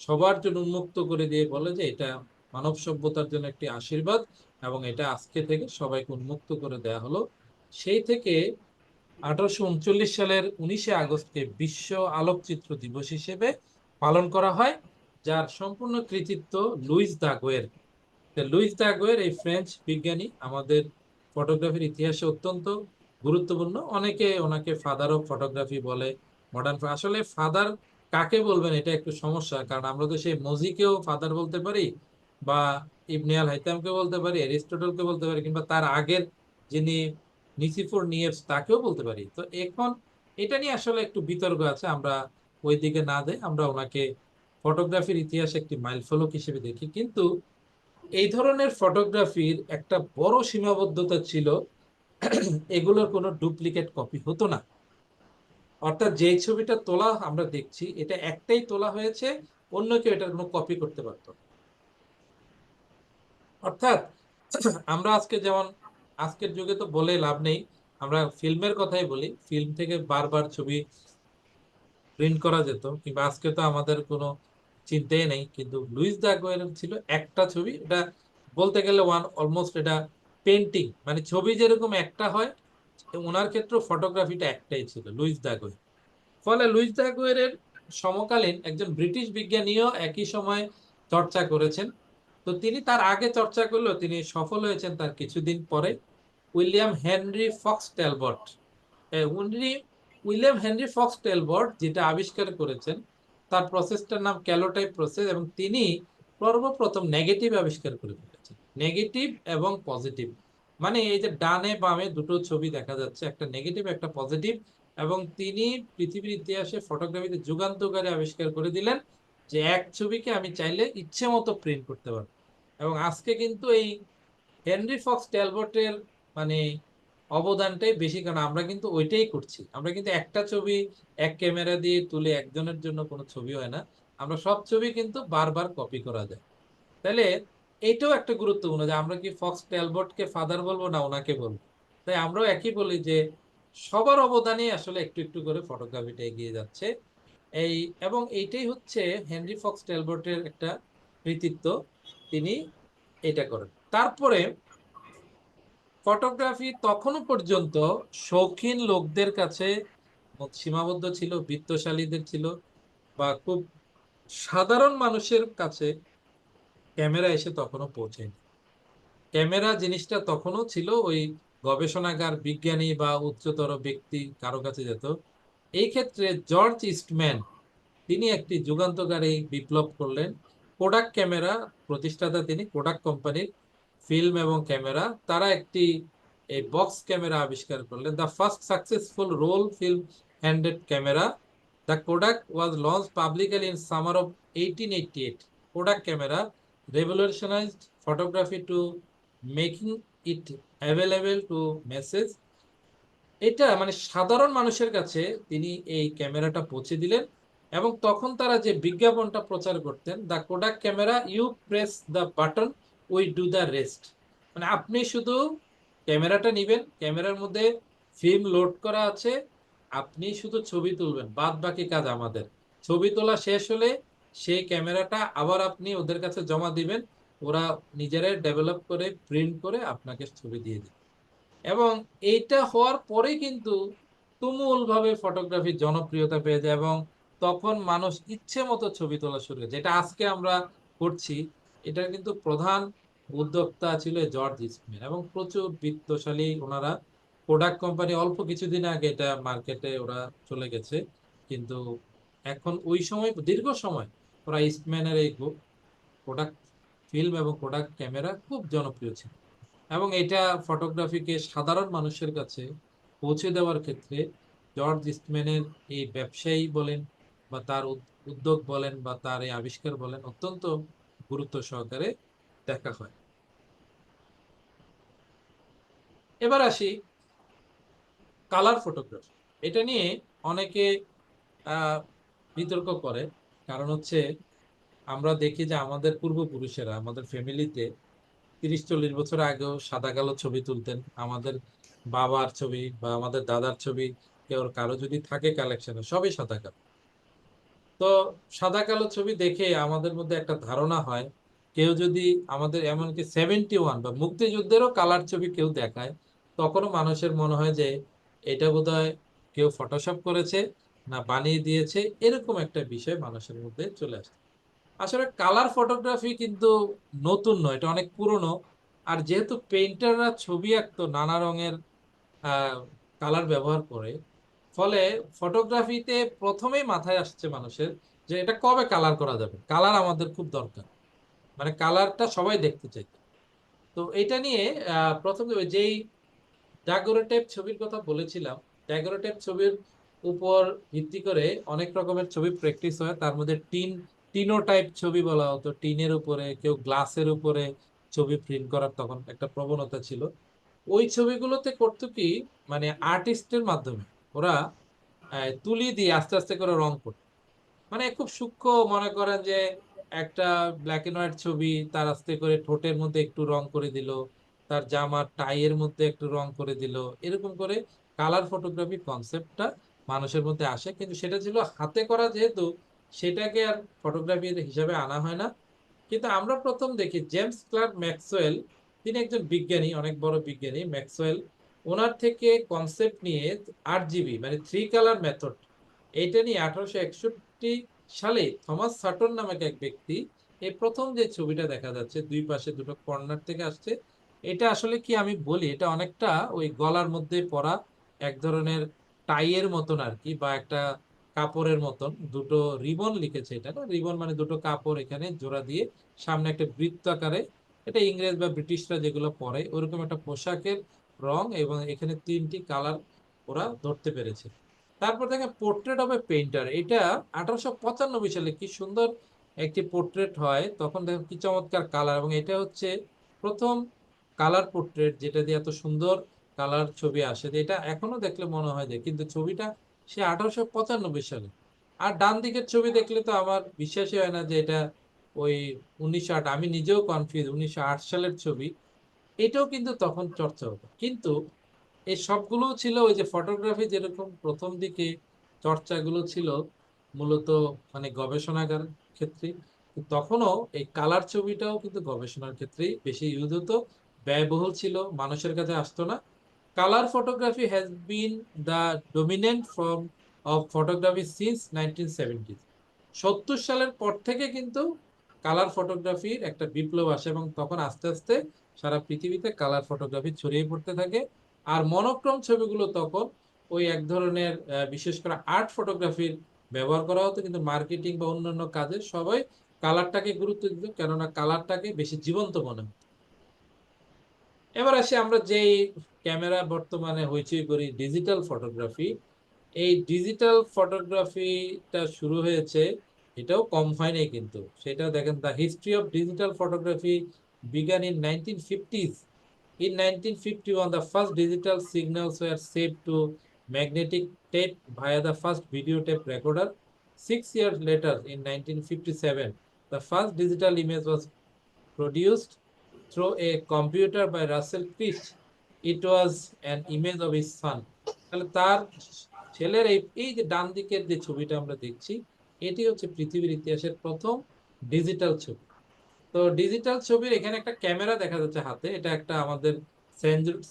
সবার জন্য উন্মুক্ত করে দিয়ে বলে যে এটা মানব সভ্যতার জন্য একটি আশীর্বাদ, এবং এটা আজকে থেকে সবাইকে উন্মুক্ত করে দেয়া হলো। সেই থেকে 1839 সালের 19শে আগস্টকে বিশ্ব আলোকচিত্র দিবস হিসেবে পালন করা হয়, যার সম্পূর্ণ কৃতিত্ব লুইস দাগুয়ের। লুইস দাগুয়ের এই ফ্রেঞ্চ বিজ্ঞানী আমাদের ফটোগ্রাফির ইতিহাসে অত্যন্ত গুরুত্বপূর্ণ। অনেকে ওনাকে ফাদার অফ ফটোগ্রাফি বলে। মডার্ন, আসলে ফাদার কাকে বলবেন এটা একটু সমস্যা, কারণ আমরা তো সেই মজিকেও ফাদার বলতে পারি, বা ইবনে আল হাইতামকে বলতে পারি, অ্যারিস্টটলকে বলতে পারি, কিংবা তার আগের যিনি নিসিফোর নিয়েভস তাকেও বলতে পারি। তো এখন এটা নিয়ে আসলে একটু বিতর্ক আছে, আমরা ওই দিকে না দেই, আমরা ওনাকে ফটোগ্রাফির ইতিহাসে একটি মাইলফলক হিসেবে দেখি। কিন্তু এই ধরনের ফটোগ্রাফির একটা বড় সীমাবদ্ধতা ছিল, এগুলোর কোনো ডুপ্লিকেট কপি হতো না। অর্থাৎ যেই ছবিটা তোলা আমরা দেখছি, এটা একটাই তোলা হয়েছে, অন্য কেউ এটার কোনো কপি করতে পারতো না। অর্থাৎ আমরা আজকে যেমন, আজকের যুগে তো বলে লাভ নেই, আমরা ফিল্মের কথাই বলি, ফিল্ম থেকে বারবার ছবি প্রিন্ট করা যেত, কিংবা আজকে তো আমাদের কোনো চিন্তাই নেই। কিন্তু লুইস দা গোয়েরের ছিল একটা ছবি, এটা বলতে গেলে অলমোস্ট এটা পেন্টিং, মানে ছবি যেরকম একটা হয়, ওনার ক্ষেত্রে ফটোগ্রাফিটা একটাই ছিল, লুইস দা গোয়ের। ফলে লুইস দা গোয়েরের সমকালীন একজন ব্রিটিশ বিজ্ঞানীও একই সময় চর্চা করেছেন। তো তিনি তার আগে চর্চা করলেও তিনি সফল হয়েছেন তার কিছুদিন পরে। উইলিয়াম হেনরি ফক্স টেলবট, উনি উইলিয়াম হেনরি ফক্স টেলবট যেটা আবিষ্কার করেছেন, তার প্রসেসটার নাম ক্যালোটাইপ প্রসেস, এবং তিনি সর্বপ্রথম নেগেটিভ আবিষ্কার করে ফেলেছেন। নেগেটিভ এবং পজিটিভ, মানে এই যে ডানে বামে দুটো ছবি দেখা যাচ্ছে, একটা নেগেটিভ একটা পজিটিভ, এবং তিনি পৃথিবীর ইতিহাসে ফটোগ্রাফিতে যুগান্তকারী আবিষ্কার করে দিলেন যে এক ছবিকে আমি চাইলে ইচ্ছে মতো প্রিন্ট করতে পারবো। এবং আজকে কিন্তু এই হেনরি ফক্স টেলবটের মানে অবদানটাই বেশি, কারণ আমরা কিন্তু ওইটাই করছি। আমরা কিন্তু একটা ছবি এক ক্যামেরা দিয়ে তুলে একজনের জন্য কোনো ছবি হয় না, আমরা সব ছবি কিন্তু বারবার কপি করা যায়। তাহলে এইটাও একটা গুরুত্বপূর্ণ যে আমরা কি ফক্স টেলবটকে ফাদার বলবো না ওনাকে বলবো। তাই আমরাও একই বলি যে সবার অবদানে আসলে একটু একটু করে ফটোগ্রাফিটা এগিয়ে যাচ্ছে। এই এবং এইটাই হচ্ছে হেনরি ফক্স টেলবটের একটা কৃতিত্ব, তিনি এটা করেন। তারপরে ফটোগ্রাফি তখনও পর্যন্ত শৌখিন লোকদের কাছে সীমাবদ্ধ ছিল, বিত্তশালীদের ছিল, বা খুব সাধারণ মানুষের কাছে ক্যামেরা এসে তখনও পৌঁছেনি। ক্যামেরা জিনিসটা তখনও ছিল ওই গবেষণাগার, বিজ্ঞানী বা উচ্চতর ব্যক্তি কারো কাছে যেত। এই ক্ষেত্রে জর্জ ইস্টম্যান, তিনি একটি যুগান্তকারী বিপ্লব করলেন। কোডাক ক্যামেরা প্রতিষ্ঠাতা, তিনি কোডাক কোম্পানির ফিল্ম এবং ক্যামেরা, তারা একটি এই বক্স ক্যামেরা আবিষ্কার করলেন, the first successful roll film handed camera. The Kodak was launch publicly in summer of 1888। Kodak camera revolutionized photography to making it available to masses। এটা মানে সাধারণ মানুষের কাছে তিনি এই ক্যামেরাটা পৌঁছে দিলেন। এবং তখন তারা যে বিজ্ঞাপনটা প্রচার করতেন, the Kodak camera, you press the button, we do the rest. মানে আপনি শুধু ক্যামেরাটা নিবেন, ক্যামেরার মধ্যে ফিল্ম লোড করা আছে, আপনি শুধু ছবি তুলবেন, বাদ বাকি কাজ আমাদের। ছবি তোলা শেষ হলে সেই ক্যামেরাটা আবার আপনি ওদের কাছে জমা দিবেন, ওরা নিজেরাই ডেভেলপ করে প্রিন্ট করে আপনাকে ছবি দিয়ে দিবে। এবং এইটা হওয়ার পরে কিন্তু তুমুল ভাবে ফটোগ্রাফি জনপ্রিয়তা পেয়ে যায়, এবং তখন মানুষ ইচ্ছে মতো ছবি তোলা শুরু করে, যেটা আজকে আমরা করছি। এটার কিন্তু প্রধান উদ্যোক্তা ছিল জর্জ ইস্টম্যান, এবং প্রচুর বিত্তশালী ওনারা। কোডাক কোম্পানি অল্প কিছুদিন আগে এটা মার্কেটে ওরা চলে গেছে, কিন্তু এখন ওই সময় দীর্ঘ সময় ওরা ইস্টম্যানের এই কোডাক ফিল্ম এবং কোডাক ক্যামেরা খুব জনপ্রিয় ছিল। এবং এটা ফটোগ্রাফিকে সাধারণ মানুষের কাছে পৌঁছে দেওয়ার ক্ষেত্রে জর্জ ইস্টম্যানের এই ব্যবসায়ী বলেন বা তার উদ্যোগ বলেন বা তার এই আবিষ্কার বলেন, অত্যন্ত গুরুত্ব সহকারে দেখা হয়। এবার আসি কালার ফটোগ্রাফি। এটা নিয়ে অনেকে আহ বিতর্ক করে। কারণ হচ্ছে আমরা দেখি যে আমাদের পূর্বপুরুষেরা আমাদের ফ্যামিলিতে 30-40 বছর আগেও সাদা কালো ছবি তুলতেন। আমাদের বাবার ছবি বা আমাদের দাদার ছবি, কেউ কারো যদি থাকে কালেকশনে, সবই সাদা কালো। তো সাদা কালো ছবি দেখে আমাদের মধ্যে একটা ধারণা হয়, কেউ যদি আমাদের এমনকি 71 বা মুক্তিযুদ্ধেরও কালার ছবি কেউ দেখায়, তখনও মানুষের মনে হয় যে এটা বোধহয় কেউ ফটোশপ করেছে, না বানিয়ে দিয়েছে, এরকম একটা বিষয় মানুষের মধ্যে চলে আসে। আসলে কালার ফটোগ্রাফি কিন্তু নতুন নয়, এটা অনেক পুরনো। আর যেহেতু পেইন্টাররা ছবি আঁকতো নানা রঙের কালার ব্যবহার করে, ফলে ফটোগ্রাফিতে প্রথমেই মাথায় আসছে মানুষের যে এটা কবে কালার করা যাবে, কালার আমাদের খুব দরকার, মানে কালারটা সবাই দেখতে চাই। তো এটা নিয়ে প্রথমে ওই যেই ড্যাগুরোটাইপ ছবির কথা বলেছিলাম, ড্যাগুরোটাইপ ছবির উপর ভিত্তি করে অনেক রকমের ছবি প্র্যাকটিস হয়। তার মধ্যে টিন টিনোটাইপ ছবি বলা হতো, টিনের উপরে কেউ গ্লাসের উপরে ছবি প্রিন্ট করার তখন একটা প্রবণতা ছিল। ওই ছবিগুলোতে করতো কি, মানে আর্টিস্টের মাধ্যমে ওরা তুলি দিয়ে আস্তে আস্তে করে রং করতো, মানে খুব সূক্ষ্ম, মনে করেন যে একটা ব্ল্যাক এন্ড হোয়াইট ছবি, তার আস্তে করে ঠোঁটের মধ্যে একটু রং করে দিল, তার জামার টাইয়ের মধ্যে একটু রং করে দিল, এরকম করে কালার ফটোগ্রাফি কনসেপ্টটা মানুষের মধ্যে আসে। কিন্তু সেটা ছিল হাতে করা, যেহেতু সেটাকে আর ফটোগ্রাফি হিসাবে আনা হয় না। কিন্তু আমরা প্রথম দেখি জেমস ক্লার্ক ম্যাক্সওয়েল, তিনি একজন বিজ্ঞানী, অনেক বড় বিজ্ঞানী ম্যাক্সওয়েল, ওনার থেকে কনসেপ্ট নিয়ে 8 জিবি মানে 3 কালার মেথড, এইটা নিয়ে 1861 সালে থমাস সাটন নামক এক ব্যক্তি, এই প্রথম যে ছবিটা দেখা যাচ্ছে দুই পাশে দুটো কর্নার থেকে আসছে, এটা আসলে কি আমি বলি, এটা অনেকটা ওই গলার মধ্যে পরা এক ধরনের টাইয়ের মতন আর কি, বা একটা কাপড়ের মতন, দুটো রিবন লিখেছে, এটা না রিবন মানে দুটো কাপড় এখানে জোড়া দিয়ে সামনে একটা বৃত্ত আকারে, এটা ইংরেজ বা ব্রিটিশরা যেগুলো পরে ওরকম একটা পোশাকের রং, এবং এখানে 3টি কালার ওরা ধরতে পেরেছে। তারপর দেখেন পোর্ট্রেট অফ এ পেইন্টার, এটা 1895 সালে কি সুন্দর একটি পোর্ট্রেট হয়, তখন দেখেন কি চমৎকার কালার, এবং এটা হচ্ছে প্রথম কালার পোর্ট্রেট যেটা দিয়ে এত সুন্দর কালার ছবি আসে, এটা এখনো দেখলে মনে হয় যে, কিন্তু ছবিটা সে 1895 সালে। আর ডান দিকের ছবি দেখলে তো আমার বিশ্বাসই হয় না যে এটা ওই 1908, আমি নিজেও কনফিউজ, 1908 সালের ছবি। এটাও কিন্তু তখন চর্চা হতো, কিন্তু এই সবগুলো ছিল ওই যে ফটোগ্রাফি যেরকম প্রথম দিকে চর্চাগুলো ছিল মূলত মানে গবেষণাগার ক্ষেত্রে, তো তখনও এই কালার ছবিটাও কিন্তু গবেষণার ক্ষেত্রেই বেশি ইউজ হতো, ব্যয়বহুল ছিল, মানুষের কাছে আসতো না। Colour photography has been the dominant form of photography since 1970। 70 সালের পর থেকে কিন্তু কালার ফটোগ্রাফির একটা বিপ্লব আসে, এবং তখন আস্তে আস্তে সারা পৃথিবীতে কালার ফটোগ্রাফি ছড়িয়ে পড়তে থাকে। আর মনোক্রোম ছবিগুলো তখন ওই এক ধরনের বিশেষ করে আর্ট ফটোগ্রাফির ব্যবহার করা হতো, কিন্তু মার্কেটিং বা অন্যান্য কাজে সবাই কালারটাকে গুরুত্ব দিত, কেননা কালারটাকে বেশি জীবন্ত মনে হতো। এবার আসি আমরা যেই ক্যামেরা বর্তমানে হইচই করি, ডিজিটাল ফটোগ্রাফি। এই ডিজিটাল ফটোগ্রাফিটা শুরু হয়েছে, এটাও কম হয়নি কিন্তু, সেটা দেখেন, the history of digital photography began in 1950s. In 1951, the first digital signals were saved to magnetic tape via the first videotape recorder. 6 years later, in 1957, the first digital image was produced through a computer by Russell Christ. It was an image of his son. তাহলে তার ছেলের এই এই যে ডান দিকের যে ছবিটা আমরা দেখছি, এটি হচ্ছে পৃথিবীর ইতিহাসের প্রথম ডিজিটাল ছবি। তো ডিজিটাল ছবির এখানে একটা ক্যামেরা দেখা যাচ্ছে হাতে, এটা একটা আমাদের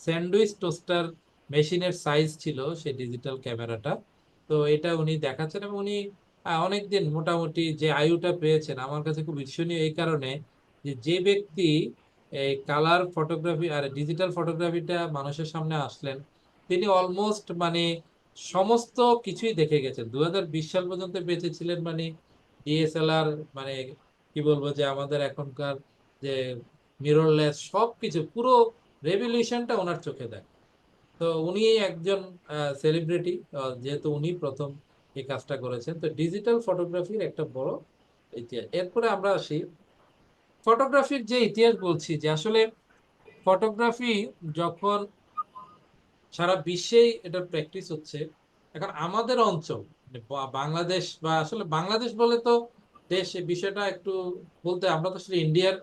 স্যান্ডউইচ টোস্টার মেশিনের সাইজ ছিল সেই ডিজিটাল ক্যামেরাটা। তো এটা উনি দেখাচ্ছেন, এবং উনি অনেকদিন মোটামুটি যে আয়ুটা পেয়েছেন আমার কাছে খুব ঈর্ষণীয়, এই কারণে যে যে ব্যক্তি এই কালার ফটোগ্রাফি আর ডিজিটাল ফটোগ্রাফিটা মানুষের সামনে আসলেন, তিনি অলমোস্ট মানে সমস্ত কিছুই দেখে গেছেন, 2020 সাল পর্যন্ত বেঁচে ছিলেন, মানে ডিএসএলআর, মানে কি বলবো যে আমাদের এখনকার যে মিররলেস সবকিছু, পুরো রেভলিউশনটা ওনার চোখে দেয়। তো উনি একজন সেলিব্রিটি, যেহেতু উনি প্রথম এই কাজটা করেছেন, তো ডিজিটাল ফটোগ্রাফির একটা বড় ইতিহাস। এরপরে আমরা আসি ফটোগ্রাফির যে ইতিহাস, বলছি যে আসলে ফটোগ্রাফি যখন সারা বিশ্বেই এটা প্র্যাকটিস হচ্ছে, এখন আমাদের অঞ্চল মানে বাংলাদেশ, বা আসলে বাংলাদেশ বলে তো দেশ, এই বিষয়টা একটু বলতে, আমরা তো আসলে ইন্ডিয়ার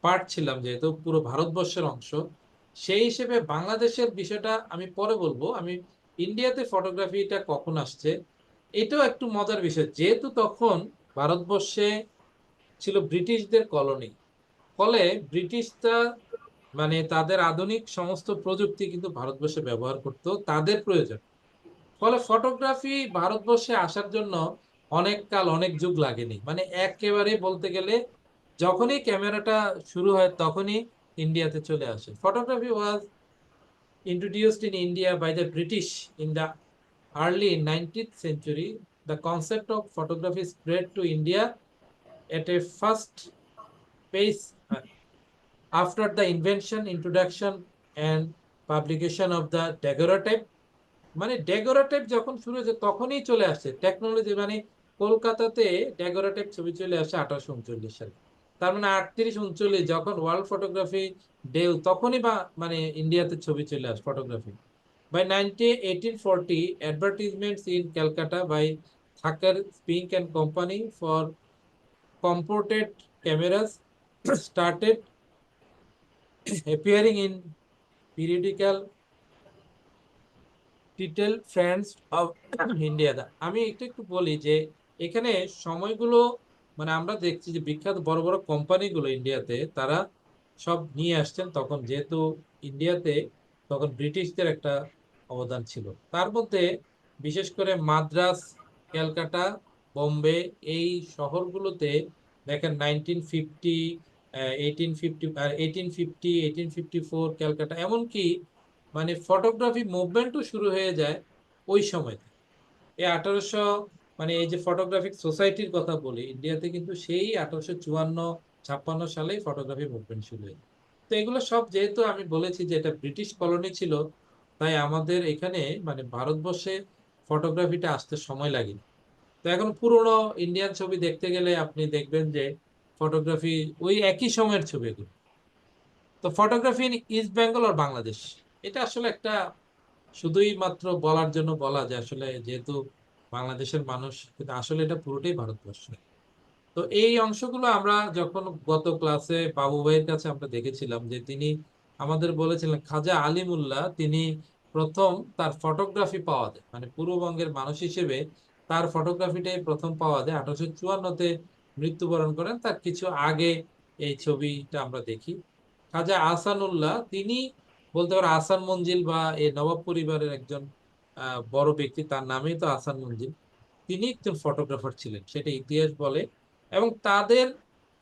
পার্ট ছিলাম, যেহেতু পুরো ভারতবর্ষের অংশ, সেই হিসেবে বাংলাদেশের বিষয়টা আমি পরে বলবো। আমি ইন্ডিয়াতে ফটোগ্রাফিটা কখন আসছে, এটাও একটু মজার বিষয়, যেহেতু তখন ভারতবর্ষে ছিল ব্রিটিশদের কলোনি, ফলে ব্রিটিশরা মানে তাদের আধুনিক সমস্ত প্রযুক্তি কিন্তু ভারতবর্ষে ব্যবহার করতো তাদের প্রয়োজন, ফলে ফটোগ্রাফি ভারতবর্ষে আসার জন্য অনেক কাল অনেক যুগ লাগেনি, মানে একেবারে বলতে গেলে যখনই ক্যামেরাটা শুরু হয় তখনই ইন্ডিয়াতে চলে আসে। Photography was introduced in India by the British in the early 19th century. The concept of photography spread to India at a fast pace after the invention, introduction, and publication of the daguerreotype. মানে ডেগোরাটাইপ যখন শুরু হয়েছে তখনই চলে আসছে টেকনোলজি, মানে কলকাতাতে ড্যাগোরাটেক ছবি চলে আসে 1839 সালে। তার মানে 38-39 যখন ওয়ার্ল্ড ফটোগ্রাফি ডে, তখনই বা মানে ইন্ডিয়াতে ছবি চলে আসে photography. By 1840, advertisements in Calcutta by Thacker, Spink and Company for comported cameras started appearing in periodical title Friends of India. আমি একটু একটু বলি যে এখানে সময়গুলো মানে আমরা দেখছি যে বিখ্যাত বড় বড় কোম্পানিগুলো ইন্ডিয়াতে তারা সব নিয়ে আসছেন তখন, যেহেতু ইন্ডিয়াতে তখন ব্রিটিশদের একটা অবদান ছিল। তার মধ্যে বিশেষ করে মাদ্রাজ, ক্যালকাটা, বোম্বে, এই শহরগুলোতে দেখেন 1950, 1850 1854 ক্যালকাটা, এমনকি মানে ফটোগ্রাফি মুভমেন্টও শুরু হয়ে যায় ওই সময়। এই 1800 মানে এই যে ফটোগ্রাফিক সোসাইটির কথা বলি ইন্ডিয়াতে, কিন্তু সেই 1854-56 সালেই ফটোগ্রাফি মুভমেন্ট শুরু হয়। তো এগুলো সব যেহেতু আমি বলেছি যে এটা ব্রিটিশ কলোনি ছিল, তাই আমাদের এখানে মানে ভারতবর্ষে ফটোগ্রাফিটা আসতে সময় লাগে। তো এখন পুরোনো ইন্ডিয়ান ছবি দেখতে গেলে আপনি দেখবেন যে ফটোগ্রাফি ওই একই সময়ের ছবি এগুলো। তো ফটোগ্রাফি ইন ইস্ট বেঙ্গল আর বাংলাদেশ, এটা আসলে একটা শুধুই মাত্র বলার জন্য বলা, যে আসলে যেহেতু বাংলাদেশের মানুষ, কিন্তু আসলে এটা পুরোটাই ভারতবর্ষ। তো এই অংশগুলো আমরা যখন গত ক্লাসে বাবু ভাইয়ের কাছে আমরা দেখেছিলাম যে তিনি আমাদের বলেছিলেন খাজা আলিমুল্লাহ তিনি প্রথম তার ফটোগ্রাফি পাওয়া যায়, মানে পূর্ববঙ্গের মানুষ হিসেবে তার ফটোগ্রাফিটাই প্রথম পাওয়া যায়। 1854-তে মৃত্যুবরণ করেন, তার কিছু আগে এই ছবিটা আমরা দেখি। খাজা আহসানুল্লাহ তিনি বলতে পারেন আহসান মঞ্জিল বা এই নবাব পরিবারের একজন বড় ব্যক্তি, তার নামেই তো আহসান মঞ্জিল। তিনি একজন ফটোগ্রাফার ছিলেন, সেটা ইতিহাস বলে। এবং তাদের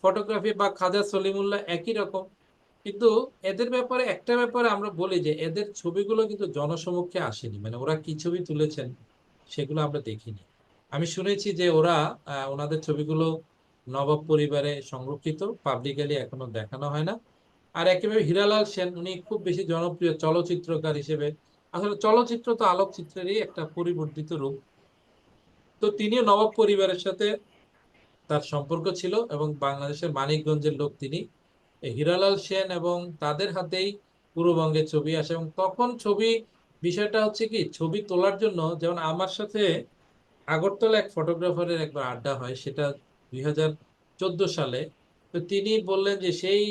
ফটোগ্রাফি বা খাজা সলিমুল্লাহ একই রকম, কিন্তু এদের ব্যাপারে একটা ব্যাপারে আমরা বলি যে এদের ছবিগুলো কিন্তু জনসমক্ষে আসেনি, মানে ওরা কি ছবি তুলেছেন সেগুলো আমরা দেখিনি। আমি শুনেছি যে ওরা ওনাদের ছবিগুলো নবাব পরিবারে সংরক্ষিত, পাবলিকালি এখনো দেখানো হয় না। আর একেবারে হীরালাল সেন, উনি খুব বেশি জনপ্রিয় চলচ্চিত্রকার হিসেবে। আসলে চলচ্চিত্র তো আলোকচিত্রেরই একটা পরিবর্তিত রূপ। তো তিনিও নবাব পরিবারের সাথে তার সম্পর্ক ছিল এবং বাংলাদেশের মানিকগঞ্জের লোক তিনি। এই হীরালাল সেন এবং তাদের হাতেই পূর্ববঙ্গের ছবি আসে। এবং তখন ছবি বিষয়টা হচ্ছে কি, ছবি তোলার জন্য যেমন আমার সাথে আগরতলা এক ফটোগ্রাফারের একবার আড্ডা হয়, সেটা 2014 সালে। তো তিনি বললেন যে সেই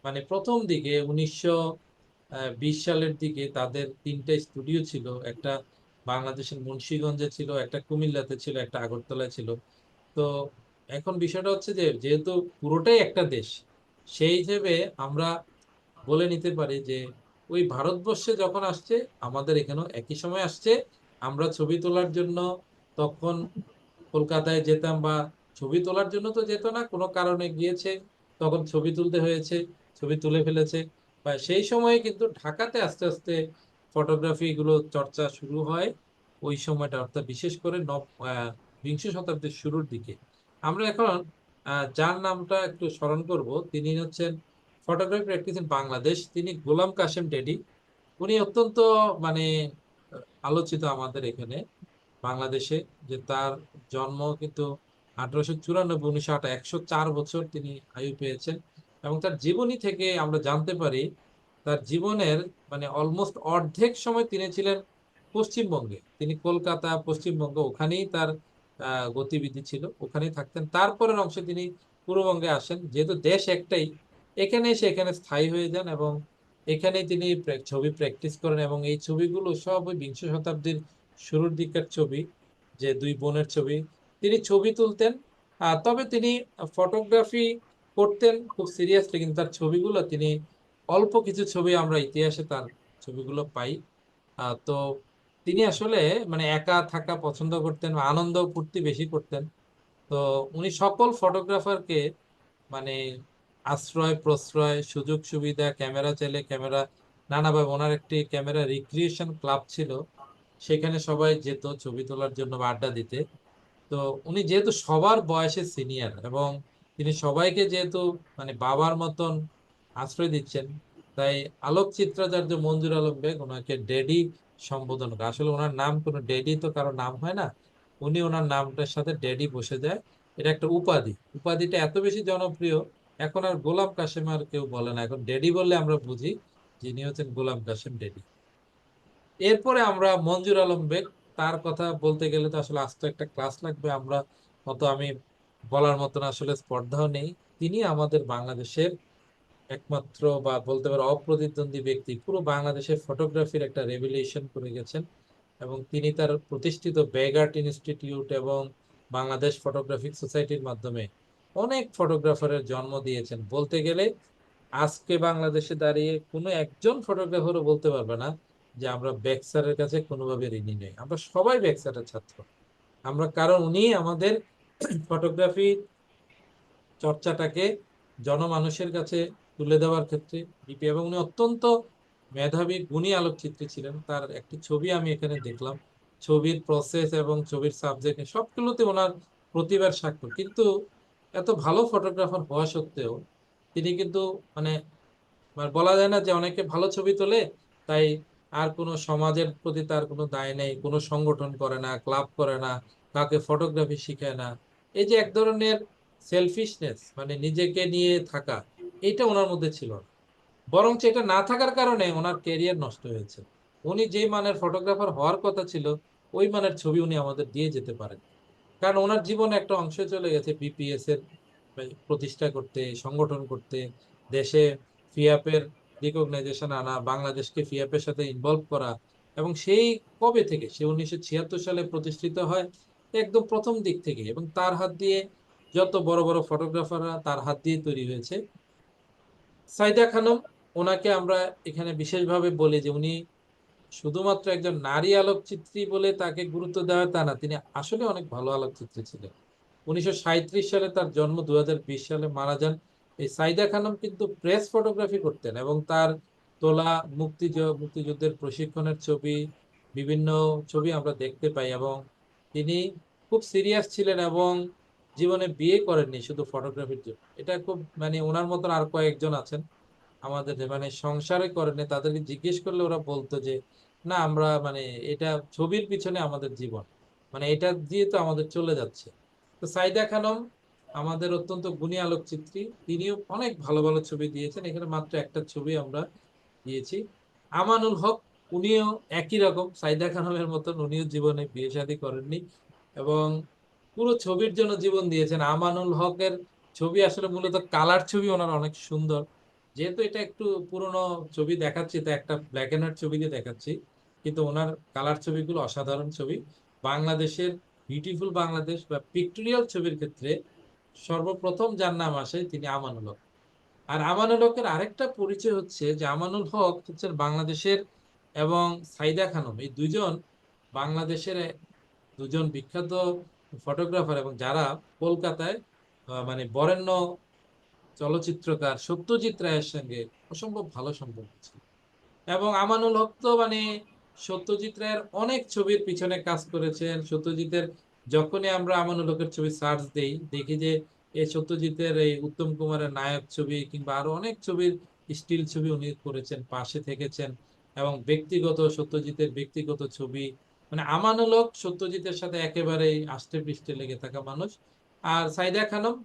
মানে প্রথম দিকে 1920 সালের দিকে তাদের 3টে স্টুডিও ছিল, একটা বাংলাদেশের মুন্সিগঞ্জে ছিল, একটা কুমিল্লাতে ছিল, একটা আগরতলায় ছিল। তো এখন বিষয়টা হচ্ছে যে যেহেতু পুরোটাই একটা দেশ, সেই হিসেবে আমরা বলে নিতে পারি যে ওই ভারতবর্ষে যখন আসছে আমাদের এখানেও একই সময় আসছে। আমরা ছবি তোলার জন্য তখন কলকাতায় যেতাম, বা ছবি তোলার জন্য তো যেত না, কোনো কারণে গিয়েছে, তখন ছবি তুলতে হয়েছে, ছবি তুলে ফেলেছে। বা সেই সময়ে কিন্তু ঢাকাতে আস্তে আস্তে ফটোগ্রাফি গুলো চর্চা শুরু হয় ওই সময়টা, অর্থাৎ বিশেষ করে বিংশ শতাব্দীর শুরুর দিকে। আমরা এখন যার নামটা একটু স্মরণ করব, তিনি হচ্ছেন ফটোগ্রাফি প্র্যাকটিস ইন বাংলাদেশ, তিনি গোলাম কাশেম ডেডি। উনি অত্যন্ত মানে আলোচিত আমাদের এখানে বাংলাদেশে, যে তার জন্ম কিন্তু 1894, 104 বছর তিনি আয়ু পেয়েছেন। এবং তার জীবনী থেকে আমরা জানতে পারি তার জীবনের মানে অলমোস্ট অর্ধেক সময় তিনি ছিলেন পশ্চিমবঙ্গে। তিনি কলকাতা, পশ্চিমবঙ্গ, ওখানেই তার গতিবিধি ছিল, ওখানেই থাকতেন। তারপরের অংশে তিনি পূর্ববঙ্গে আসেন, যেহেতু দেশ একটাই, এখানে এসে এখানে স্থায়ী হয়ে যান এবং এখানেই তিনি ছবি প্র্যাকটিস করেন। এবং এই ছবিগুলো সব ওই বিংশ শতাব্দীর শুরুর দিকের ছবি, যে দুই বোনের ছবি। তিনি ছবি তুলতেন, তবে তিনি ফটোগ্রাফি করতেন খুব সিরিয়াসলি, কিন্তু তার ছবিগুলো তিনি অল্প কিছু ছবি আমরা ইতিহাসে তার ছবিগুলো পাই। তো তিনি আসলে মানে একা থাকা পছন্দ করতেন, আনন্দ ফুর্তি বেশি করতেন। তো উনি সকল ফটোগ্রাফারকে মানে আশ্রয় প্রশ্রয় সুযোগ সুবিধা, ক্যামেরা চাইলে ক্যামেরা, নানাভাবে ওনার একটি ক্যামেরা রিক্রিয়েশন ক্লাব ছিল, সেখানে সবাই যেত ছবি তোলার জন্য বা আড্ডা দিতে। তো উনি যেহেতু সবার বয়সে সিনিয়র এবং তিনি সবাইকে যেহেতু মানে বাবার মতন আশ্রয় দিচ্ছেন, তাই আলোকচিত্রাচার্য মঞ্জুর আলম বেগ ওনাকে ড্যাডি সম্বোধন করে। আসলে ওনার নাম কোনো ড্যাডি তো কারো নাম হয় না, উনি ওনার নামটার সাথে ড্যাডি বসে যায়। এটা একটা উপাধি, উপাধিটা এত বেশি জনপ্রিয়, এখন আর গোলাম কাসেম আর কেউ বলে না, এখন ড্যাডি বললে আমরা বুঝি যিনি হচ্ছেন গোলাম কাসেম ড্যাডি। এরপরে আমরা মঞ্জুর আলম বেগ, তার কথা বলতে গেলে তো আসলে আস্ত একটা ক্লাস লাগবে, আমরা অত আমি বলার মতন আসলে স্পর্ধাও নেই। তিনি আমাদের বাংলাদেশের একমাত্র বা বলতে পারো অপ্রতিদ্বন্দ্বী ব্যক্তি, পুরো বাংলাদেশের ফটোগ্রাফির একটা রেভলিউশন করে গেছেন। এবং তিনি তার প্রতিষ্ঠিত ব্যাগ আর্ট ইনস্টিটিউট এবং বাংলাদেশ ফটোগ্রাফিক সোসাইটির মাধ্যমে অনেক ফটোগ্রাফারের জন্ম দিয়েছেন। বলতে গেলে আজকে বাংলাদেশে দাঁড়িয়ে কোনো একজন ফটোগ্রাফারও বলতে পারবে না যে আমরা বেক স্যারের কাছে কোনোভাবে ঋণী নই, আমরা সবাই বেক স্যারের ছাত্র। আমরা, কারণ উনি আমাদের ফটোগ্রাফি চর্চাটাকে জনমানুষের কাছে তুলে দেওয়ার ক্ষেত্রে বিপি, এবং উনি অত্যন্ত মেধাবী গুণী আলোকচিত্রী ছিলেন। তার একটি ছবি আমি এখানে দেখলাম, ছবির প্রসেস এবং ছবির সাবজেক্ট সবগুলোতে ওনার প্রতিভার স্বাক্ষর। কিন্তু এত ভালো ফটোগ্রাফার হওয়া সত্ত্বেও তিনি কিন্তু মানে মানে বলা যায় না যে অনেকে ভালো ছবি তোলে তাই আর কোনো সমাজের প্রতি তার কোনো দায় নেই, কোনো সংগঠন করে না, ক্লাব করে না, কাউকে ফটোগ্রাফি শিখায় না। এই যে এক ধরনের সেলফিশনেস, মানে নিজেকে নিয়ে থাকা, এটা ওনার মধ্যে ছিল না। বরং এটা না থাকার কারণে ওনার ক্যারিয়ার নষ্ট হয়েছে। উনি যে মানের ফটোগ্রাফার হওয়ার কথা ছিল ওই মানের ছবি উনি আমাদের দিয়ে যেতে পারেন। কারণ ওনার জীবনে একটা অংশ চলে গেছে বিপিএস এর প্রতিষ্ঠা করতে, সংগঠন করতে, দেশে ফিয়াপের রিকগনাইজেশন আনা, বাংলাদেশকে ফিয়াপের সাথে ইনভলভ করা। এবং সেই কবে থেকে, সে 1976 সালে প্রতিষ্ঠিত হয়, একদম প্রথম দিক থেকে, এবং তার হাত দিয়ে যত বড় বড় ফটোগ্রাফাররা তার হাত দিয়ে তৈরি হয়েছে। সাইদা খানম, ওনাকে আমরা এখানে বিশেষভাবে বলি যে উনি শুধুমাত্র একজন নারী আলোকচিত্রী বলে তাকে গুরুত্ব দেওয়া হয় তা না, তিনি আসলে অনেক ভালো আলোকচিত্রী ছিলেন। 1937 সালে তার জন্ম, 2020 সালে মারা যান। এই সাইদা খানম কিন্তু প্রেস ফটোগ্রাফি করতেন, এবং তার তোলা মুক্তিযুদ্ধের প্রশিক্ষণের ছবি, বিভিন্ন ছবি আমরা দেখতে পাই। এবং তিনি খুব সিরিয়াস ছিলেন এবং জীবনে বিয়ে করেননি শুধু ফটোগ্রাফির জন্য। এটা খুব মানে ওনার মতন আর কয়েকজন আছেন আমাদের, মানে সংসারে করেনি, তাদেরকে জিজ্ঞেস করলে ওরা বলতো যে না আমরা মানে এটা ছবির পিছনে আমাদের জীবন, মানে এটা দিয়ে তো আমাদের চলে যাচ্ছে। তো সাইদা খানম আমাদের অত্যন্ত গুণী আলোকচিত্রী, তিনিও অনেক ভালো ভালো ছবি দিয়েছেন, এখানে মাত্র একটা ছবি আমরা দিয়েছি। আমানুল হক, উনিও একই রকম সাইদা খানমের মতন, উনিও জীবনে বিয়ে শাদী করেননি এবং পুরো ছবির জন্য জীবন দিয়েছেন। আমানুল হকের ছবি আসলে মূলত কালার ছবি, ওনার অনেক সুন্দর। যেহেতু এটা একটু পুরনো ছবি দেখাচ্ছি, তো একটা ব্ল্যাক এন্ড হোয়াইট ছবি দিয়ে দেখাচ্ছি, কিন্তু ওনার কালার ছবিগুলো অসাধারণ ছবি। বাংলাদেশের বিউটিফুল বাংলাদেশ বা পিক্টোরিয়াল ছবির ক্ষেত্রে সর্বপ্রথম যার নাম আসে তিনি আমানুল হক। আর আমানুল হকের আরেকটা পরিচয় হচ্ছে যে আমানুল হক হচ্ছেন বাংলাদেশের, এবং সাইদা খানম, এই দুজন বাংলাদেশের দুজন বিখ্যাত ফটোগ্রাফার, এবং যারা কলকাতায় মানে বরেণ্য চলচ্চিত্রকার সত্যজিৎ রায়ের সঙ্গে অসম্ভব ভালো সম্পর্ক ছিল। এবং আমানুল হক তো মানে সত্যজিৎ রায়ের অনেক ছবির পিছনে কাজ করেছেন। সত্যজিতের যখনই আমরা আমানুল হকের ছবি সার্চ দেই, দেখি যে এই সত্যজিতের এই উত্তম কুমারের নায়ক ছবি কিংবা আরো অনেক ছবির স্টিল ছবি উনি করেছেন, পাশে থেকেছেন। এবং ব্যক্তিগত সত্যজিতের ব্যক্তিগত ছবি, মানে আমানুল হক সত্যজিতের সাথে একেবারেই আষ্টে পৃষ্ঠে লেগে থাকা মানুষ। আর সাইদা খানম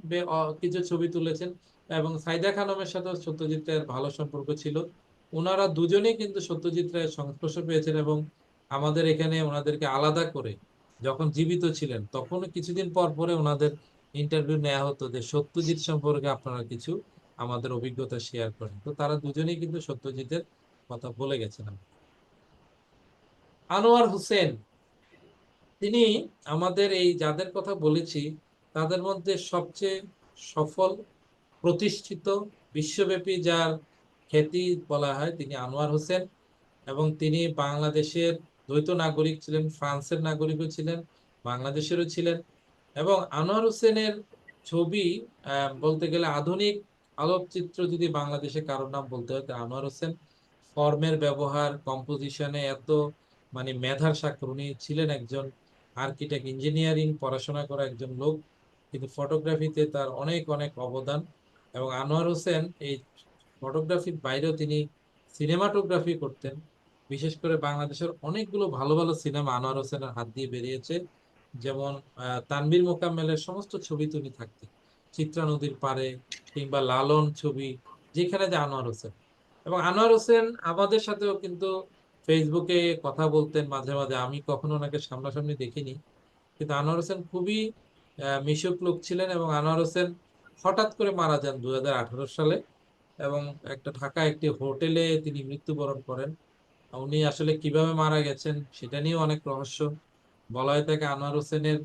কিছু ছবি তুলেছেন, এবং সাইদা খানমের সাথে সত্যজিতের ভালো সম্পর্ক ছিল। ওনারা দুজনেই কিন্তু সত্যজিৎ রায়ের সংস্পর্শ পেয়েছেন, এবং আমাদের এখানে ওনাদেরকে আলাদা করে যখন জীবিত ছিলেন তখন কিছুদিন পর পরে ওনাদের ইন্টারভিউ নেওয়া হতো যে সত্যজিৎ সম্পর্কে আপনারা কিছু আমাদের অভিজ্ঞতা শেয়ার করেন। তো তারা দুজনেই কিন্তু সত্যজিতের কথা বলে গেছেন। আনোয়ার হোসেন, তিনি আমাদের এই যাদের কথা বলেছি তাদের মধ্যে সবচেয়ে সফল, প্রতিষ্ঠিত, বিশ্বব্যাপী যার খ্যাতি বলা হয় তিনি আনোয়ার হোসেন। এবং তিনি বাংলাদেশের দ্বৈত নাগরিক ছিলেন, ফ্রান্সের নাগরিকও ছিলেন, বাংলাদেশেরও ছিলেন। এবং আনোয়ার হোসেনের ছবি বলতে গেলে আধুনিক আলোকচিত্র যদি বাংলাদেশে কারোর নাম বলতে হয় তো আনোয়ার হোসেন। ফর্মের ব্যবহার, কম্পোজিশনে এত মানে মেধার স্বাক্ষর, উনি ছিলেন একজন আর্কিটেক্ট, ইঞ্জিনিয়ারিং পড়াশোনা করা একজন লোক, কিন্তু ফটোগ্রাফিতে তার অনেক অনেক অবদান। এবং আনোয়ার হোসেন এই ফটোগ্রাফির বাইরেও তিনি সিনেমাটোগ্রাফি করতেন। বিশেষ করে বাংলাদেশের অনেকগুলো ভালো ভালো সিনেমা আনোয়ার হোসেনের হাত দিয়ে বেরিয়েছে। যেমন তানভীর মোকাম্মেলের সমস্ত ছবি তুমি থাকতেন, চিত্রা নদীর পাড়ে কিংবা লালন ছবি, যেখানে যে আনোয়ার হোসেন। এবং আনোয়ার হোসেন আমাদের সাথেও কিন্তু ফেসবুকে কথা বলতেন মাঝে মাঝে, আমি কখনো ওনাকে সামনাসামনি দেখিনি। কিন্তু আনোয়ার হোসেন খুবই মিশুক লোক ছিলেন, এবং আনোয়ার হোসেন হঠাৎ করে মারা যান 2018 সালে, এবং একটা ঢাকা একটি হোটেলে তিনি মৃত্যুবরণ করেন। উনি আসলে কিভাবে মারা গেছেন সেটা নিয়েও অনেক রহস্য। বলা হয় থাকে আনোয়ার হোসেনের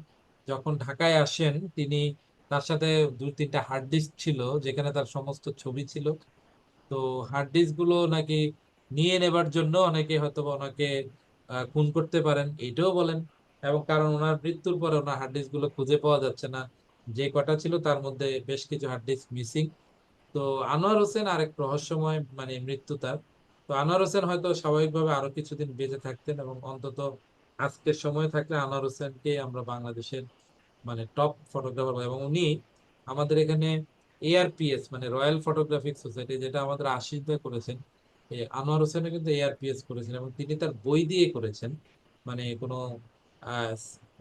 যখন ঢাকায় আসেন তিনি, তার সাথে 2-3টা হার্ড ডিস্ক ছিল যেখানে তার সমস্ত ছবি ছিল। তো হার্ড ডিস্ক গুলো নাকি নিয়ে নেবার জন্য অনেকে হয়তো বা ওনাকে খুন করতে পারেন এইটাও বলেন। এবং কারণ ওনার মৃত্যুর পরে ওনার হার্ড ডিস্ক গুলো খুঁজে পাওয়া যাচ্ছে না, যে কটা ছিল তার মধ্যে বেশ কিছু হার্ড ডিস্ক মিসিং। তো আনোয়ার হোসেন আরেক রহস্যময় মানে মৃত্যু তার। তো আনোয়ার হোসেন হয়তো স্বাভাবিকভাবে আরো কিছুদিন বেঁচে থাকতেন, এবং অন্তত আজকের সময় থাকলে আনোয়ার হোসেনকে আমরা বাংলাদেশের মানে টপ ফটোগ্রাফার, এবং উনি আমাদের এখানে এআরপিএস মানে রয়্যাল ফটোগ্রাফিক সোসাইটি, যেটা আমাদের আশিসদা করেছেন, এই আনোয়ার হোসেনও কিন্তু এআরপিএস করেছেন, এবং তিনি তার বই দিয়ে করেছেন। মানে কোনো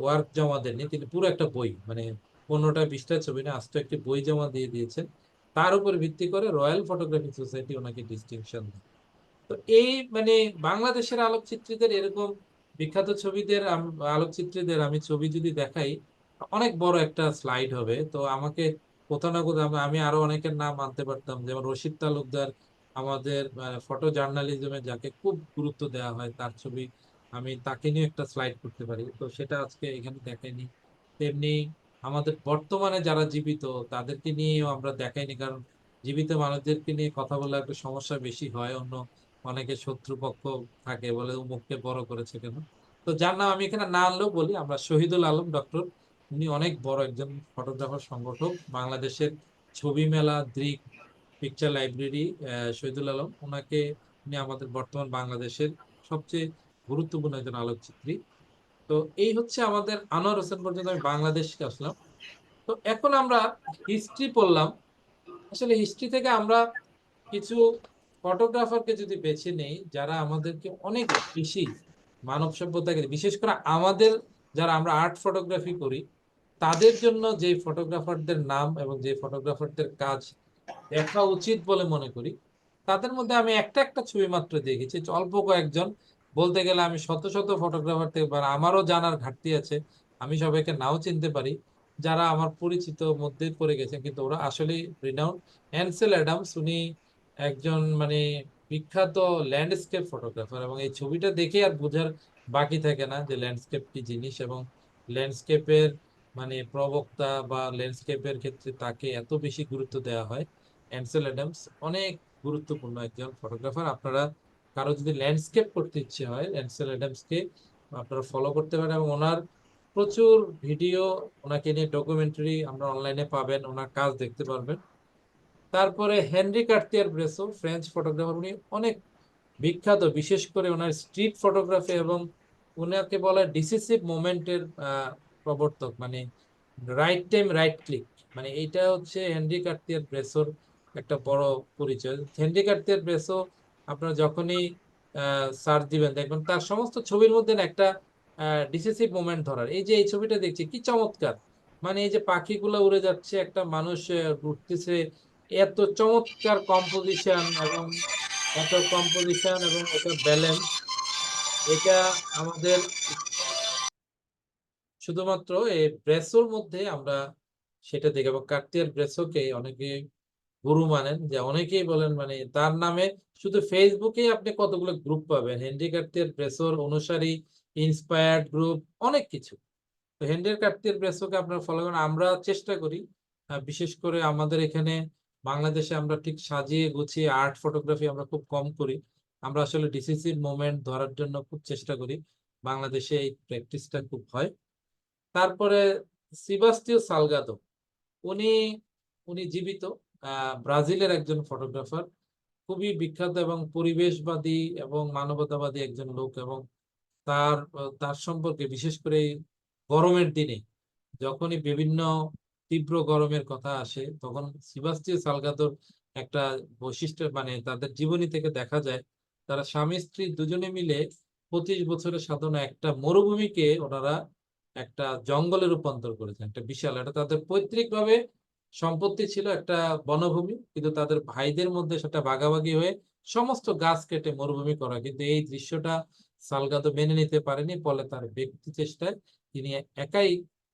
ওয়ার্ক জমা দেননি তিনি, পুরো একটা বই মানে 15টা 20টা ছবি না, আস্ত একটি বই জমা দিয়ে দিয়েছেন। তার উপর ভিত্তি করে রয়্যাল ফটোগ্রাফিক সোসাইটি ওনাকে ডিস্টিংশন। তো এই মানে বাংলাদেশের আলোকচিত্রীদের এরকম বিখ্যাত আলোকচিত্রীদের আমি ছবি যদি দেখাই, অনেক বড় একটা স্লাইড হবে। তো আমাকে কোথাও না কোথাও আমি আরো অনেকের নাম আনতে পারতাম, যেমন রশিদ তালুকদার, আমাদের ফটো জার্নালিজমে যাকে খুব গুরুত্ব দেওয়া হয়, তার ছবি আমি তাকে নিয়ে একটা স্লাইড করতে পারি, তো সেটা আজকে এখানে দেখাইনি। তেমনি আমাদের বর্তমানে যারা জীবিত তাদেরকে নিয়েও আমরা দেখাইনি, কারণ জীবিত মানুষদেরকে নিয়ে কথা বলে একটা সমস্যা বেশি হয়, অন্য অনেকে শত্রুপক্ষ থাকে বলে মুখকে বড় করেছে কেন। তো যার নাম আমি এখানে না আনলেও বলি, আমরা শহীদুল আলম ডক্টর, উনি অনেক বড় একজন ফটোগ্রাফার সংগঠক বাংলাদেশের ছবি মেলা, দৃক, পিকচার লাইব্রেরি। শহীদুল আলম ওনাকে, উনি আমাদের বর্তমান বাংলাদেশের সবচেয়ে গুরুত্বপূর্ণ একজন আলোকচিত্রী। তো এই হচ্ছে আমাদের আনোয়ার হোসেন পর্যন্ত আমি বাংলাদেশকে আসলাম। তো এখন আমরা হিস্ট্রি পড়লাম। আসলে হিস্ট্রি থেকে আমরা কিছু ফটোগ্রাফারকে যদি বেছে নেই যারা আমাদেরকে অনেক বেশি মানব সভ্যতাকে, বিশেষ করে আমাদের যারা আমরা আর্ট ফটোগ্রাফি করি তাদের জন্য যে ফটোগ্রাফারদের নাম এবং যে ফটোগ্রাফারদের কাজ দেখা উচিত বলে মনে করি, তাদের মধ্যে আমি একটা একটা ছবি মাত্র দেখেছি, অল্প কয়েকজন। বলতে গেলে আমি শত শত ফটোগ্রাফার থেকে বা আমারও জানার ঘাটতি আছে, আমি সবাইকে নাও চিনতে পারি যারা আমার পরিচিত মধ্যে পড়ে গেছে, কিন্তু ওরা আসলে রিনাউন্ড। হ্যান্সেল অ্যাডামস উনি একজন মানে বিখ্যাত ল্যান্ডস্কেপ ফটোগ্রাফার, এবং এই ছবিটা দেখে আর বোঝার বাকি থাকে না যে ল্যান্ডস্কেপ কি জিনিস, এবং ল্যান্ডস্কেপের মানে প্রবক্তা বা ল্যান্ডস্কেপের ক্ষেত্রে তাকে এত বেশি গুরুত্ব দেওয়া হয়। হ্যান্সেল অ্যাডামস অনেক গুরুত্বপূর্ণ একজন ফটোগ্রাফার। আপনারা কারো যদি ল্যান্ডস্কেপ করতে ইচ্ছে হয়, হ্যান্সেল অ্যাডামসকে আপনারা ফলো করতে পারেন, এবং ওনার প্রচুর ভিডিও, ওনাকে নিয়ে ডকুমেন্টারি আমরা অনলাইনে পাবেন, ওনার কাজ দেখতে পারবেন। তারপরে হেনরি কার্তিয়ার ব্রেসো, ফ্রেঞ্চ ফটোগ্রাফার, উনি অনেক বিখ্যাত, বিশেষ করে ওনার স্ট্রিট ফটোগ্রাফি, এবং ওনাকে বলা ডিসিসিভ মোমেন্টের প্রবর্তক, মানে রাইট টাইম রাইট ক্লিক, মানে এইটা হচ্ছে হেনরি কার্তিয়ার ব্রেসোর একটা বড় পরিচয়। হেনরি কার্তিয়ার ব্রেসো আপনারা যখনই সার্চ দিবেন দেখবেন তার সমস্ত ছবির মধ্যে না একটা ডিসিসিভ মোমেন্ট ধরার। এই যে এই ছবিটা দেখছি কি চমৎকার, মানে এই যে পাখিগুলো উড়ে যাচ্ছে, একটা মানুষ ঘুরতেছে, এত চমৎকার কম্পোজিশন, এবং এটা ব্যালেন্স, এটা আমাদের শুধুমাত্র এই ব্রেসোর মধ্যে আমরা সেটা দেখি। এবং কার্তিয়ার ব্রেসোকে অনেকে গুরু মানেন, যে অনেকেই বলেন মানে তার নামে শুধু ফেসবুকে আপনি কতগুলো গ্রুপ পাবেন, হেনরি কার্তিয়ার ব্রেসোর অনুসারী, ইন্সপায়ার্ড গ্রুপ, অনেক কিছু। তো হেনরি কার্তিয়ার ব্রেসোকে আপনারা ফলো করেন। আমরা চেষ্টা করি বিশেষ করে আমাদের এখানে বাংলাদেশে আমরা ঠিক সাজিয়ে গুছিয়ে আর্ট ফটোগ্রাফি আমরা খুব কম করি। আমরা আসলে ডিসিসিভ মোমেন্ট ধরার জন্য খুব চেষ্টা করি, বাংলাদেশে এই প্র্যাকটিসটা খুব হয়। তারপরে সিবাস্তিও সালগাদো, উনি উনি জীবিত, ব্রাজিলের একজন ফটোগ্রাফার, খুবই বিখ্যাত এবং পরিবেশবাদী এবং মানবতাবাদী একজন লোক। এবং তার সম্পর্কে বিশেষ করে এই গরমের দিনে যখনই বিভিন্ন তীব্র গরমের কথা আসে, তখন সিবাস্তিও সালগাদোর একটা বৈশিষ্ট্য মানে তাদের জীবনী থেকে দেখা যায়, তারা স্বামী স্ত্রী দুজনে মিলে 25 বছরের সাধনা একটা মরুভূমিকে ওনারা একটা জঙ্গলে রূপান্তর করেছেন, একটা বিশাল, এটা তাদের পৈতৃক ভাবে সম্পত্তি ছিল, একটা বনভূমি, কিন্তু তাদের ভাইদের মধ্যে সেটা ভাগাভাগি হয়ে সমস্ত গাছ কেটে মরুভূমি করা। কিন্তু এই দৃশ্যটা সালগাদো মেনে নিতে পারেনি, ফলে তার ব্যক্তি চেষ্টায় তিনি একাই,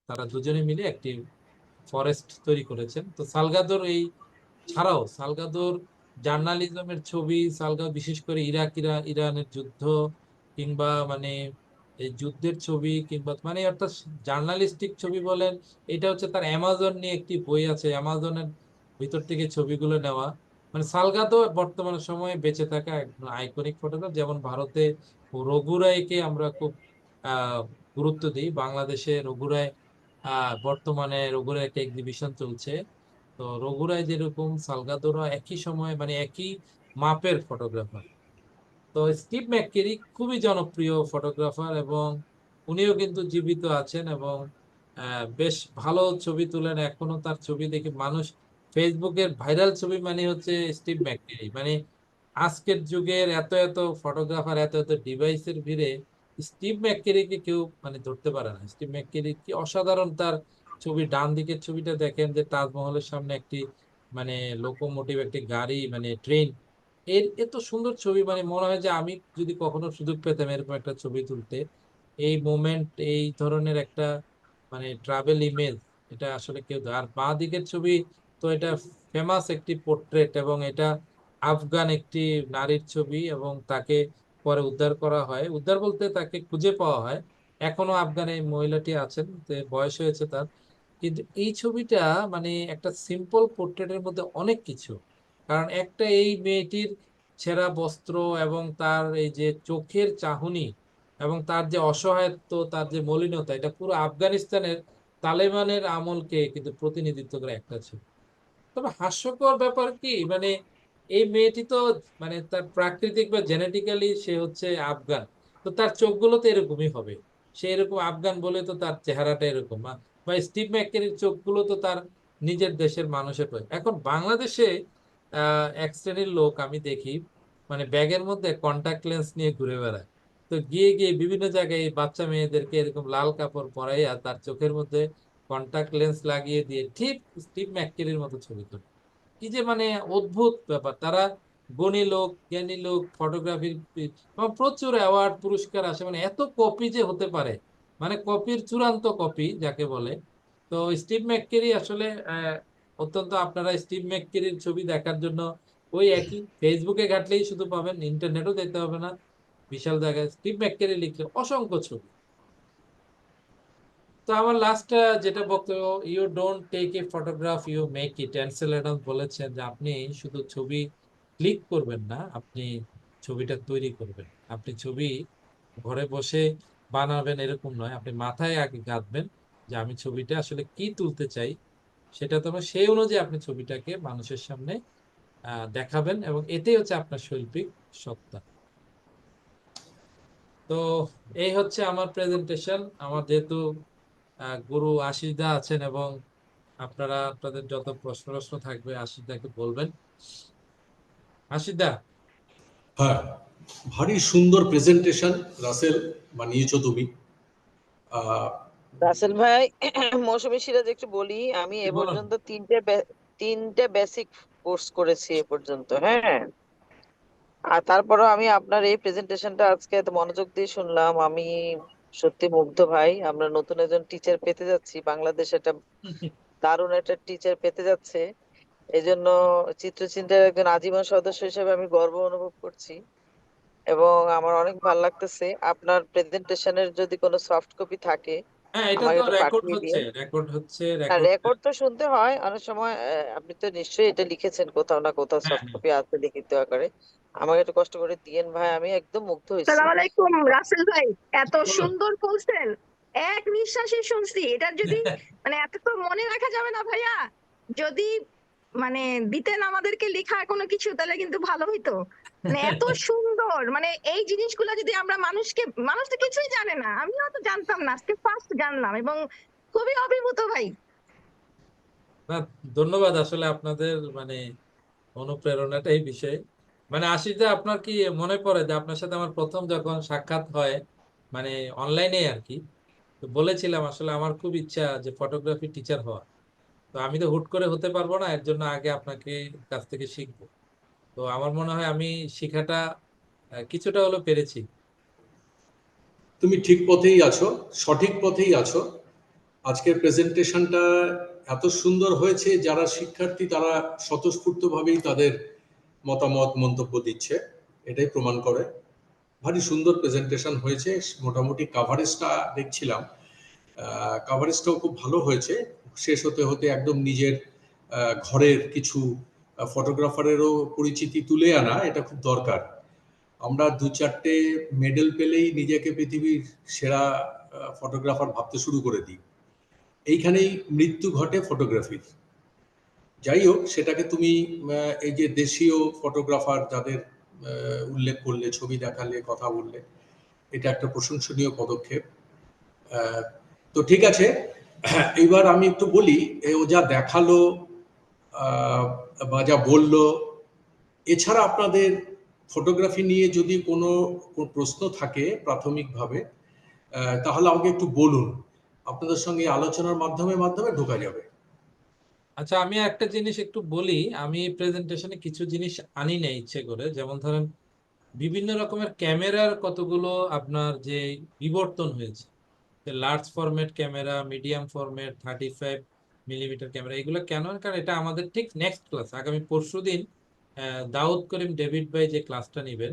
তারা দুজনে মিলে একটি ফরেস্ট তৈরি করেছেন। তো সালগাদোর এই ছাড়াও সালগাদোর জার্নালিজমের ছবি, সালগাদো বিশেষ করে ইরানের যুদ্ধ কিংবা মানে এই যুদ্ধের ছবি, কিংবা মানে অর্থাৎ জার্নালিস্টিক ছবি বলেন, এটা হচ্ছে তার অ্যামাজন নিয়ে একটি বই আছে, অ্যামাজনের ভিতর থেকে ছবিগুলো নেওয়া। মানে সালগাদো বর্তমান সময়ে বেঁচে থাকা একজন আইকনিক ফটোগ্রাফ। যেমন ভারতে রঘু রায়কে আমরা খুব আহ গুরুত্ব দিই, বাংলাদেশে রঘু রায় বর্তমানে রঘু রায় একটা এক্সিবিশন চলছে। তো রঘু রায় যেরকম, সালগাদোরা একই সময় মানে একই মাপের ফটোগ্রাফার। তো স্টিভ ম্যাককেরি খুবই জনপ্রিয় ফটোগ্রাফার, এবং উনিও কিন্তু জীবিত আছেন, এবং বেশ ভালো ছবি তুলেন। এখনো তার ছবি দেখে মানুষ, ফেসবুকের ভাইরাল ছবি মানে হচ্ছে স্টিভ ম্যাককেরি। মানে আজকের যুগের এত এত ফটোগ্রাফার, এত এত ডিভাইসের ভিড়ে স্টিভ ম্যাককেরিকে কেউ মানে ধরতে পারে না। স্টিভ ম্যাককেরি কি অসাধারণ তার ছবি! ডান দিকের ছবিটা দেখেন, যে তাজমহলের সামনে একটি মানে লোকোমোটিভ, একটি গাড়ি, মানে ট্রেন, এত সুন্দর ছবি, মানে মনে হয় যে আমি যদি কখনো সুযোগ পেতাম এরকম একটা ছবি তুলতে, এই মোমেন্ট, এই ধরনের একটা মানে ট্রাভেল ইমেজ, এটা আসলে কেউ আর বাঁ দিকের ছবি, তো এটা ফেমাস একটি পোর্ট্রেট, এবং এটা আফগান একটি নারীর ছবি, এবং তাকে পরে উদ্ধার করা হয়, উদ্ধার বলতে তাকে খুঁজে পাওয়া হয়। এখনো আফগানে এই মহিলাটি আছেন, বয়স হয়েছে তার। কিন্তু এই ছবিটা মানে একটা সিম্পল পোর্ট্রেটের মধ্যে অনেক কিছু। কারণ একটা এই মেয়েটির ছেঁড়া বস্ত্র, এবং তার এই যে চোখের চাহনি, এবং তার যে অসহায়ত্ব, তার যে মলিনতা, এটা পুরো আফগানিস্তানের তালেবানের আমলকে কিন্তু প্রতিনিধিত্ব করে একটা ছবি। তবে হাস্যকর ব্যাপার কি, মানে এই মেয়েটি তো মানে তার প্রাকৃতিক বা জেনেটিক্যালি সে হচ্ছে আফগান, তো তার চোখগুলো তো এরকমই হবে, সে এরকম আফগান বলে তো তার চেহারাটা এরকম। বা স্টিভ ম্যাককেরির চোখগুলো তো তার নিজের দেশের মানুষের এখন বাংলাদেশে এক শ্রেণীর লোক আমি দেখি, মানে ব্যাগের মধ্যে কন্টাক্ট লেন্স নিয়ে ঘুরে বেড়ায়। তো গিয়ে গিয়ে বিভিন্ন জায়গায় এই বাচ্চা মেয়েদেরকে এরকম লাল কাপড় পরাইয়া তার চোখের মধ্যে কন্টাক্ট লেন্স লাগিয়ে দিয়ে ঠিক স্টিভ ম্যাককেরির মতো ছবি তোলে। কি যে মানে অদ্ভুত ব্যাপার! তারা গুণী লোক, জ্ঞানী লোক, ফটোগ্রাফির প্রচুর অ্যাওয়ার্ড পুরস্কার আসে, মানে এত কপি যে হতে পারে, মানে কপির চূড়ান্ত কপি যাকে বলে। তো স্টিভ ম্যাককেরি আসলে অত্যন্ত, আপনারা স্টিভ ম্যাককেরির ছবি দেখার জন্য ওই একই ফেসবুকে ঘাটলেই শুধু পাবেন, ইন্টারনেটও যেতে হবে না। বিশাল জায়গায় স্টিভ ম্যাককেরি লিখলে অসংখ্য ছবি। তো আমার লাস্ট যেটা বক্তব্য, you don't take a photograph, you make it. Ansel Adams বলেছেন যে আপনি শুধু ছবি ক্লিক করবেন না, আপনি ছবিটা তৈরি করবেন। আপনি ছবি ঘরে বসে বানাবেন এরকম নয়, আপনি মাথায় আগে গাঁথবেন যে আমি ছবিটা আসলে কি তুলতে চাই, সেটা তো সেই অনুযায়ী আপনি ছবিটাকে মানুষের সামনে দেখাবেন, এবং এটাই হচ্ছে আপনার শৈল্পিক সত্তা। তো এই হচ্ছে আমার প্রেজেন্টেশন। আমার যেহেতু গুরু আশিস দা আছেন, এবং আপনারা আপনাদের যত প্রশ্ন প্রশ্ন থাকবে আশিস দাকে বলবেন। আশিস দা। হ্যাঁ, ভারী সুন্দর প্রেজেন্টেশন রাসেল বানিয়েছো তুমি। আহ, রাসেল ভাই, মৌসুমী সিরাজ একটু বলি। আমি এ বলুন। পর্যন্ত তিনটে বেসিক কোর্স করেছি এ পর্যন্ত, হ্যাঁ। আর তারপরও আমি আপনার এই প্রেজেন্টেশনটা আজকে এত মনোযোগ দিয়ে শুনলাম, আমি সত্যি মুগ্ধ ভাই। আমরা নতুন একজন টিচার পেতে যাচ্ছি, বাংলাদেশ একটা দারুণ একটা টিচার পেতে যাচ্ছে। এই জন্য চিত্রচিন্তার একজন আজীবন সদস্য হিসেবে আমি গর্ব অনুভব করছি, এবং আমার অনেক ভালো লাগতেছে। আপনার প্রেজেন্টেশনের যদি কোনো সফট কপি থাকে হ্যাঁ, এটা আমাকে তো একটু রেকর্ড পাঠিয়ে হচ্ছে, দিন। রেকর্ড হচ্ছে, আর রেকর্ড। রেকর্ড তো শুনতে হয় অনেক সময়। আপনি তো নিশ্চয়ই এটা লিখেছেন কোথাও না কোথাও, হ্যাঁ, সফট হ্যাঁ। কপি আছে লিখিত আকারে। আমাকে একটু কষ্ট করে দিয়েন ভাই, আমি একদম মুগ্ধ হয়েছি। সালাম আলাইকুম রাসেল ভাই, এত বলুন। সুন্দর বলছেন, এক নিঃশ্বাসে শুনছি। এটার যদি মানে এত তো মনে রাখা যাবে না ভাইয়া, যদি মানে দিতেন আমাদেরকে লেখা কোনো কিছু, তাহলে কিন্তু ভালো হইতো। মানে এত সুন্দর, মানে এই জিনিসগুলো যদি আমরা মানুষ তো কিছুই জানে না, আমিও তো জানতাম না, আজকে ফার্স্ট জানলাম, এবং খুবই অভিভূত ভাই। না, ধন্যবাদ। আসলে আপনাদের মানে অনুপ্রেরণাটাই বিষয়। মানে আশিস দা, আপনার কি মনে পড়ে যে আপনার সাথে আমার প্রথম যখন সাক্ষাৎ হয়, মানে অনলাইনে আর কি, তো বলেছিলাম আসলে আমার খুব ইচ্ছা যে ফটোগ্রাফি টিচার হওয়া। তো আমি তো হুট করে হতে পারবো না, এর জন্য আগে আপনাকে কাছ থেকে শিখবো। তো আমার মনে হয় আমি শিখাটা কিছুটা হলো পেরেছি। তুমি ঠিক পথেই আছো, সঠিক পথেই আছো। আজকের প্রেজেন্টেশনটা এত সুন্দর হয়েছে, যারা শিক্ষার্থী তারা স্বতঃস্ফূর্তভাবেই তাদের মতামত মন্তব্য দিচ্ছে, এটাই প্রমাণ করে। ভারী সুন্দর প্রেজেন্টেশন হয়েছে। মোটামুটি কাভারেজটা দেখছিলাম, কাভারেজটাও খুব ভালো হয়েছে। শেষ হতে হতে একদম নিজের ঘরের কিছু ফটোগ্রাফারেরও পরিচিতি তুলে আনা, এটা খুব দরকার। আমরা 2-4টে মেডেল পেলেই নিজেকে পৃথিবীর সেরা ফটোগ্রাফার ভাবতে শুরু করে দিই। এইখানেই মৃত্যু ঘটে ফটোগ্রাফির। যাই হোক, সেটাকে তুমি এই যে দেশীয় ফটোগ্রাফার যাদের উল্লেখ করলে, ছবি দেখালে, কথা বললে, এটা একটা প্রশংসনীয় পদক্ষেপ। তো ঠিক আছে, এইবার আমি একটু বলি, ও যা দেখালো বা যা বললো, এছাড়া আপনাদের ফটোগ্রাফি নিয়ে যদি কোনো প্রশ্ন থাকে প্রাথমিকভাবে, তাহলে আমাকে একটু বলুন, আপনাদের সঙ্গে আলোচনার মাধ্যমে মাধ্যমে ঢোকা যাবে। আচ্ছা, আমি একটা জিনিস একটু বলি। আমি প্রেজেন্টেশনে কিছু জিনিস আনি না ইচ্ছে করে, যেমন ধরেন বিভিন্ন রকমের ক্যামেরার কতগুলো আপনার যে বিবর্তন হয়েছে, large format camera, medium format, 35 millimetre camera, এগুলো কেন? কারণ এটা আমাদের ঠিক নেক্সট ক্লাস, আগামী পরশুদিন দাউদ করিম ডেভিড ভাই যে ক্লাসটা নেবেন,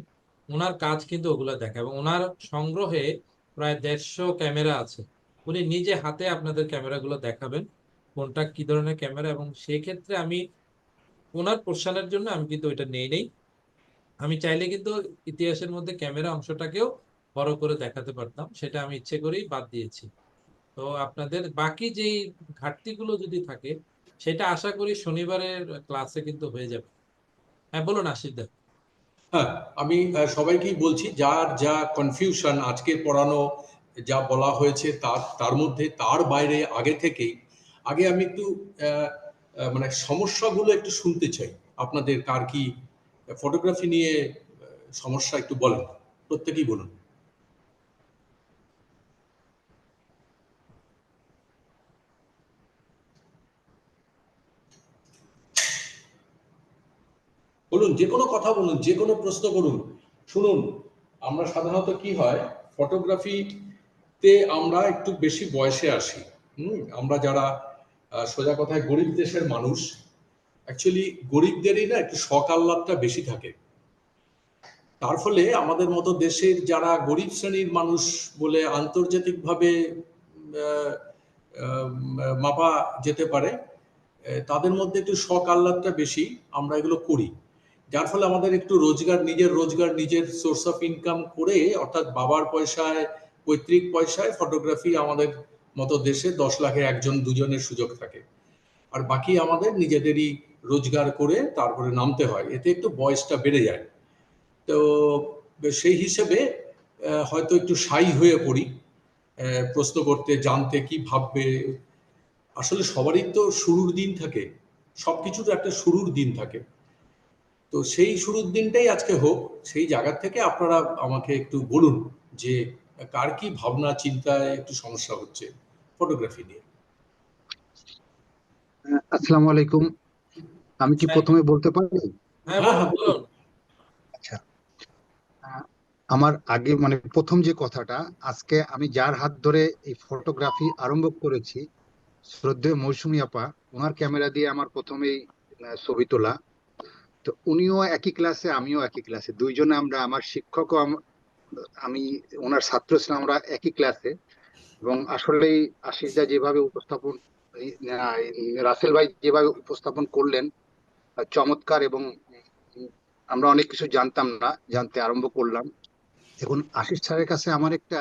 ওনার কাজ কিন্তু ওগুলো দেখা, এবং ওনার সংগ্রহে প্রায় 150 ক্যামেরা আছে। উনি নিজে হাতে আপনাদের ক্যামেরাগুলো দেখাবেন কোনটা কি ধরনের ক্যামেরা, এবং সেই ক্ষেত্রে আমি ওনার প্রশ্নের জন্য আমি কিন্তু ওইটা নেই। আমি চাইলে কিন্তু ইতিহাসের মধ্যে ক্যামেরা অংশটাকেও বড় করে দেখাতে পারতাম, সেটা আমি ইচ্ছে করেই বাদ দিয়েছি। তো আপনাদের বাকি যেই ঘাটতিগুলো যদি থাকে, সেটা আশা করি শনিবারের ক্লাসে কিন্তু হয়ে যাবে। হ্যাঁ, বলুন আশিস দা। হ্যাঁ, আমি সবাইকেই বলছি, যার যা কনফিউশন আজকে পড়ানো, যা বলা হয়েছে তার তার মধ্যে, তার বাইরে আগে থেকেই, আগে আমি একটু মানে সমস্যাগুলো একটু শুনতে চাই। আপনাদের কার কি ফটোগ্রাফি নিয়ে সমস্যা একটু বলেন, প্রত্যেকেই বলুন। বলুন, যে কোনো কথা বলুন, যে কোনো প্রশ্ন করুন। শুনুন, আমরা সাধারণত কি হয়, ফটোগ্রাফিতে আমরা একটু বেশি বয়সে আসি। আমরা যারা সোজা কথায় গরিব দেশের মানুষ, অ্যাকচুয়ালি গরিবদেরই না একটু শখ আহ্লাদটা বেশি থাকে। তার ফলে আমাদের মতো দেশের যারা গরিব শ্রেণীর মানুষ বলে আন্তর্জাতিকভাবে আহ, আহ, মাপা যেতে পারে, তাদের মধ্যে একটু শখ আহ্লাদটা বেশি, আমরা এগুলো করি। যার ফলে আমাদের একটু রোজগার, নিজের সোর্স অফ ইনকাম করে, অর্থাৎ বাবার পয়সায়, পৈতৃক পয়সায় ফটোগ্রাফি আমাদের মতো দেশে 10 লাখে 1-2 জনের সুযোগ থাকে। আর বাকি আমাদের নিজেদেরই রোজগার করে তারপরে নামতে হয়, এতে একটু বয়সটা বেড়ে যায়। তো সেই হিসেবে হয়তো একটু শাই হয়ে পড়ি প্রশ্ন করতে, জানতে কি ভাববে। আসলে সবারই তো শুরুর দিন থাকে, সবকিছুর একটা শুরুর দিন থাকে। তো সেই শুরুর দিনটাই আজকে হোক, সেই জায়গা থেকে আপনারা আমাকে একটু বলুন যে কার কি ভাবনা চিন্তায় একটু সমস্যা হচ্ছে ফটোগ্রাফি নিয়ে। আসসালামু আলাইকুম। আমি কি হ্যাঁ, প্রথমে বলতে পারি? হ্যাঁ, হ্যাঁ, বলুন হ্যাঁ, বলুন। বলুন। আচ্ছা। আহ, আমার আগে মানে প্রথম যে কথাটা, আজকে আমি যার হাত ধরে এই ফটোগ্রাফি আরম্ভ করেছি, শ্রদ্ধেয় মৌসুমী আপা, ওনার ক্যামেরা দিয়ে আমার প্রথমেই ছবি তোলা। তো উনিও একই ক্লাসে, আমিও একই ক্লাসে, দুইজনে আমরা, আমার শিক্ষকও আমি ওনার ছাত্র ছিলাম, আমরা একই ক্লাসে। এবং আসলেই আশিস দা যেভাবে উপস্থাপন, রাসেল ভাই যেভাবে উপস্থাপন করলেন, চমৎকার। এবং আমরা অনেক কিছু জানতাম না, জানতে আরম্ভ করলাম। এখন আশিস স্যারের কাছে আমার একটা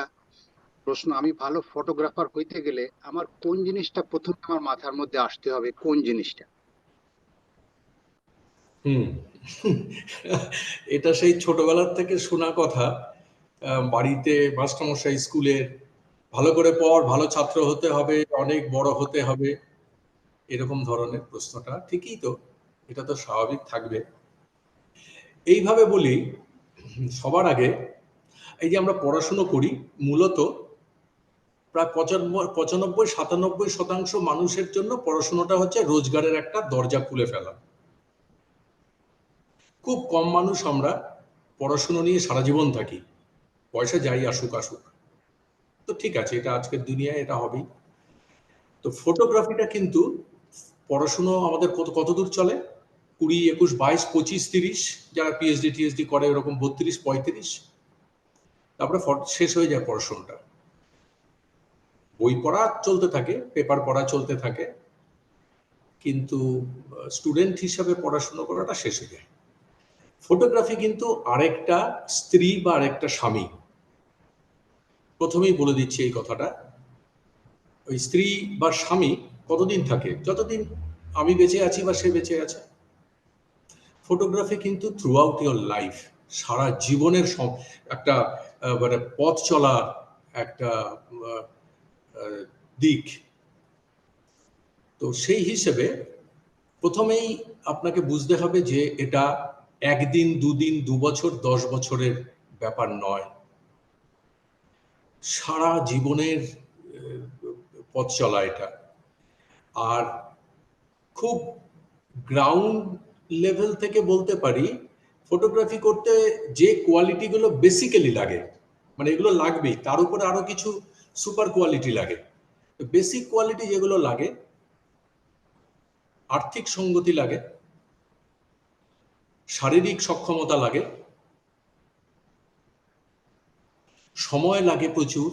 প্রশ্ন, আমি ভালো ফটোগ্রাফার হইতে গেলে আমার কোন জিনিসটা প্রথমে আমার মাথার মধ্যে আসতে হবে, কোন জিনিসটা? হুম। এটা সেই ছোটবেলার থেকে শোনা কথা। বাড়িতে মাস্টারমশাই, স্কুলের, ভালো করে পড়, ভালো ছাত্র হতে হবে, অনেক বড় হতে হবে, এরকম ধরনের প্রশ্নটা ঠিকই তো, এটা তো স্বাভাবিক থাকবে। এইভাবে বলি, সবার আগে এই যে আমরা পড়াশুনো করি, মূলত প্রায় 95-97% মানুষের জন্য পড়াশোনাটা হচ্ছে রোজগারের একটা দরজা খুলে ফেলা। খুব কম মানুষ আমরা পড়াশোনা নিয়ে সারা জীবন থাকি, পয়সা যাই আসুক আসুক। তো ঠিক আছে, এটা আজকের দুনিয়ায় এটা হবেই। তো ফটোগ্রাফিটা কিন্তু পড়াশুনো আমাদের কতদূর চলে, 20, 21, 22, 25, 30, যারা পিএইচডি টিএইচডি করে এরকম 32, 35, তারপরে শেষ হয়ে যায় পড়াশোনাটা। বই পড়া চলতে থাকে, পেপার পড়া চলতে থাকে, কিন্তু স্টুডেন্ট হিসাবে পড়াশোনা করাটা শেষ হয়ে যায়। ফটোগ্রাফি কিন্তু আরেকটা স্ত্রী বা আরেকটা স্বামী। প্রথমেই বলে দিচ্ছি এই কথাটা, ওই স্ত্রী বা স্বামী কতদিন থাকে, যতদিন আমি বেঁচে আছি বা সে বেঁচে আছে। ফটোগ্রাফি কিন্তু থ্রু আউট ইউর লাইফ, সারা জীবনের একটা মানে পথ চলার একটা দিক। তো সেই হিসেবে প্রথমেই আপনাকে বুঝতে হবে যে এটা একদিন, দুদিন, 2 বছর, 10 বছরের ব্যাপার নয়, সারা জীবনের পথ চলা এটা। আর খুব গ্রাউন্ড লেভেল থেকে বলতে পারি, ফটোগ্রাফি করতে যে কোয়ালিটিগুলো বেসিক্যালি লাগে, মানে এগুলো লাগবেই, তার উপরে আরো কিছু সুপার কোয়ালিটি লাগে। বেসিক কোয়ালিটি যেগুলো লাগে, আর্থিক সঙ্গতি লাগে, শারীরিক সক্ষমতা লাগে, সময় লাগে, প্রচুর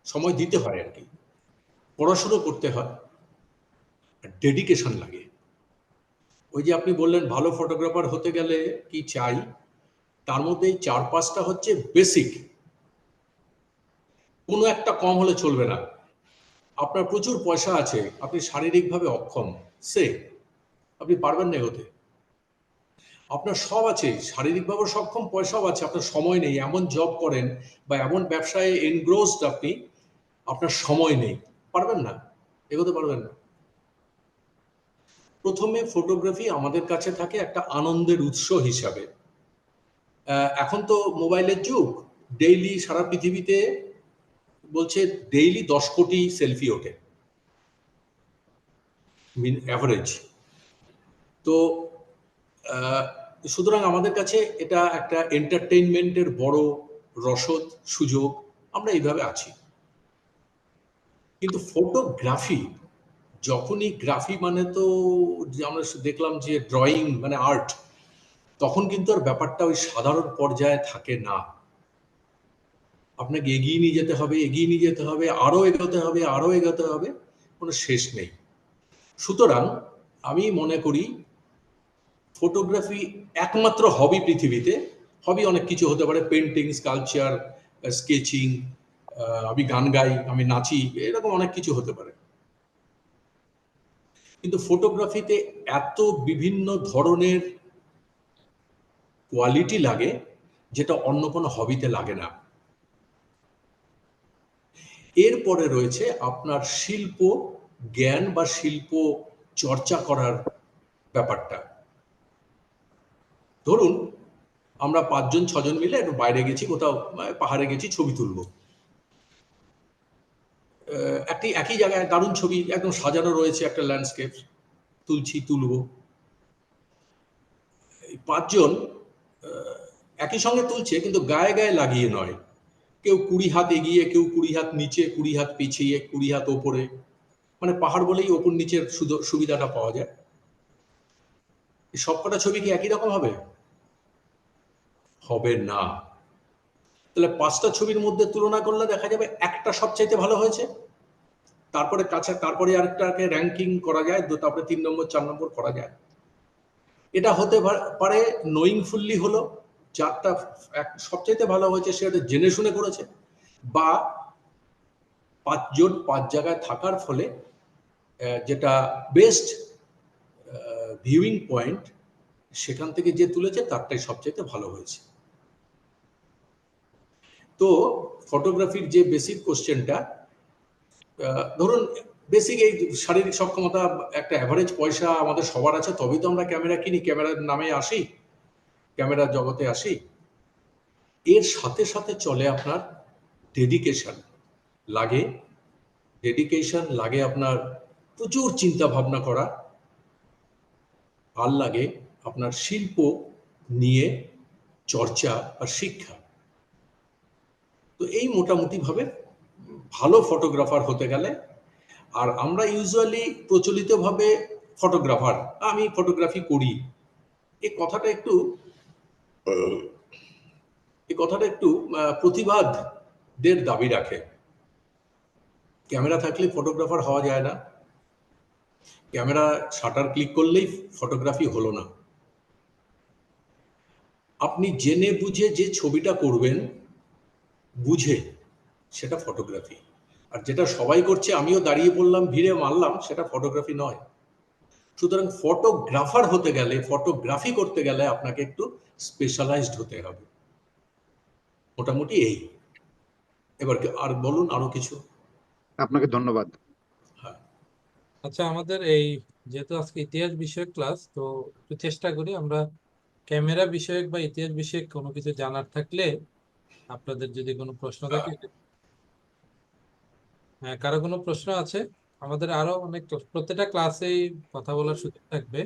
সময় দিতে হয় আর কি, পড়াশুনো করতে হয়, ডেডিকেশন লাগে। ওই যে আপনি বললেন ভালো ফটোগ্রাফার হতে গেলে কি চাই, তার মধ্যে 4-5টা হচ্ছে বেসিক, কোনো একটা কম হলে চলবে না। আপনার প্রচুর পয়সা আছে, আপনি শারীরিকভাবে অক্ষম, আপনি পারবেন না এগোতে। আপনার সব আছে, শারীরিকভাবে সক্ষম, পয়সাও আছে, আপনার সময় নেই, এমন জব করেন বা এমন ব্যবসায় এনগ্রোসড আপনি, আপনার সময় নেই, পারবেন না, এগোতে পারবেন না। প্রথমে ফটোগ্রাফি আমাদের কাছে থাকে একটা আনন্দের উৎস হিসাবে। এখন তো মোবাইলের যুগ, ডেইলি সারা পৃথিবীতে বলছে ডেইলি 10 কোটি সেলফি ওঠে অ্যাভারেজ। তো সুতরাং আমাদের কাছে এটা একটা এন্টারটেইনমেন্টের বড় রসদ, সুযোগ, আমরা এইভাবে আছি। কিন্তু ফটোগ্রাফি, যখনই গ্রাফি মানে তো আমরা দেখলাম যে ড্রয়িং মানে আর্ট, তখন কিন্তু আর ব্যাপারটা ওই সাধারণ পর্যায়ে থাকে না। আপনাকে এগিয়ে নিয়ে যেতে হবে, এগিয়ে নিয়ে যেতে হবে, আরো এগোতে হবে, আরো এগোতে হবে, কোনো শেষ নেই। সুতরাং আমি মনে করি ফটোগ্রাফি একমাত্র হবি পৃথিবীতে। হবি অনেক কিছু হতে পারে, পেন্টিং, স্কাল্পচার, স্কেচিং, আমি গান গাই, আমি নাচি, এরকম অনেক কিছু হতে পারে। কিন্তু ফটোগ্রাফিতে এত বিভিন্ন ধরনের কোয়ালিটি লাগে যেটা অন্য কোনো হবিতে লাগে না। এরপরে রয়েছে আপনার শিল্প জ্ঞান বা শিল্প চর্চা করার ব্যাপারটা। ধরুন আমরা 5-6 জন মিলে একটু বাইরে গেছি, কোথাও পাহাড়ে গেছি, ছবি তুলবো। একই জায়গায় দারুণ ছবি একদম সাজানো রয়েছে, একটা ল্যান্ডস্কেপ তুলবো। 5 জন একই সঙ্গে তুলছে, কিন্তু গায়ে গায়ে লাগিয়ে নয়, কেউ 20 হাত এগিয়ে, কেউ 20 হাত নিচে, 20 হাত পিছিয়ে, 20 হাত ওপরে, মানে পাহাড় বলেই ওপর নিচের সুবিধাটা পাওয়া যায়। সবকটা ছবি কি একই রকম হবে? হবে না। তাহলে 5টা ছবির মধ্যে তুলনা করলে দেখা যাবে একটা সবচাইতে ভালো হয়েছে, তারপরে আরেকটাকে র্যাঙ্কিং করা যায়, তারপরে 3 নম্বর 4 নম্বর করা যায়। এটা হতে পারে নোয়িংফুলি হলো, যারটা সবচাইতে ভালো হয়েছে সেটা জেনে শুনে করেছে, বা 5 জন 5 জায়গায় থাকার ফলে যেটা বেস্ট ভিউইং পয়েন্ট, সেখান থেকে যে তুলেছে তারটাই সবচাইতে ভালো হয়েছে। তো ফটোগ্রাফির যে বেসিক কোশ্চেনটা, ধরুন বেসিক এই শারীরিক সক্ষমতা, একটা অ্যাভারেজ পয়সা আমাদের সবার আছে, তবেই তো আমরা ক্যামেরা কিনি, ক্যামেরার নামে আসি, ক্যামেরার জগতে আসি। এর সাথে সাথে চলে আপনার ডেডিকেশন, লাগে ডেডিকেশন, লাগে আপনার প্রচুর চিন্তা ভাবনা করা, আর লাগে আপনার শিল্প নিয়ে চর্চা আর শিক্ষা। তো এই মোটামুটিভাবে ভালো ফটোগ্রাফার হতে গেলে, আর আমরা ইউজুয়ালি প্রচলিতভাবে ফটোগ্রাফার, আমি ফটোগ্রাফি করি, এই কথাটা একটু প্রতিবাদের দাবি রাখে। ক্যামেরা থাকলে ফটোগ্রাফার হওয়া যায় না, ক্যামেরা শাটার ক্লিক করলেই ফটোগ্রাফি হলো না। আপনি জেনে বুঝে যে ছবিটা করবেন, বুঝে, সেটা ফটোগ্রাফি। আর যেটা সবাই করছে, আমিও দাঁড়িয়ে পড়লাম, ভিড়ে মারলাম, সেটা ফটোগ্রাফি নয়। সুতরাং ফটোগ্রাফার হতে গেলে, ফটোগ্রাফি করতে গেলে আপনাকে একটু স্পেশালাইজড হতে হবে। মোটামুটি এই। এবার আর বলুন আরো কিছু। আপনাকে ধন্যবাদ। হ্যাঁ, আচ্ছা, আমাদের এই যেহেতু আজকে ইতিহাস বিষয়ক ক্লাস, তো একটু চেষ্টা করি আমরা ক্যামেরা বিষয়ক বা ইতিহাস বিষয়ক কোনো কিছু জানার থাকলে আপনাদের যদি কোনো প্রশ্ন থাকে। হ্যাঁ, কারো কোনো প্রশ্ন আছে? আমাদের আরো অনেক প্রত্যেকটা ক্লাসেই কথা বলার সুযোগ থাকবে।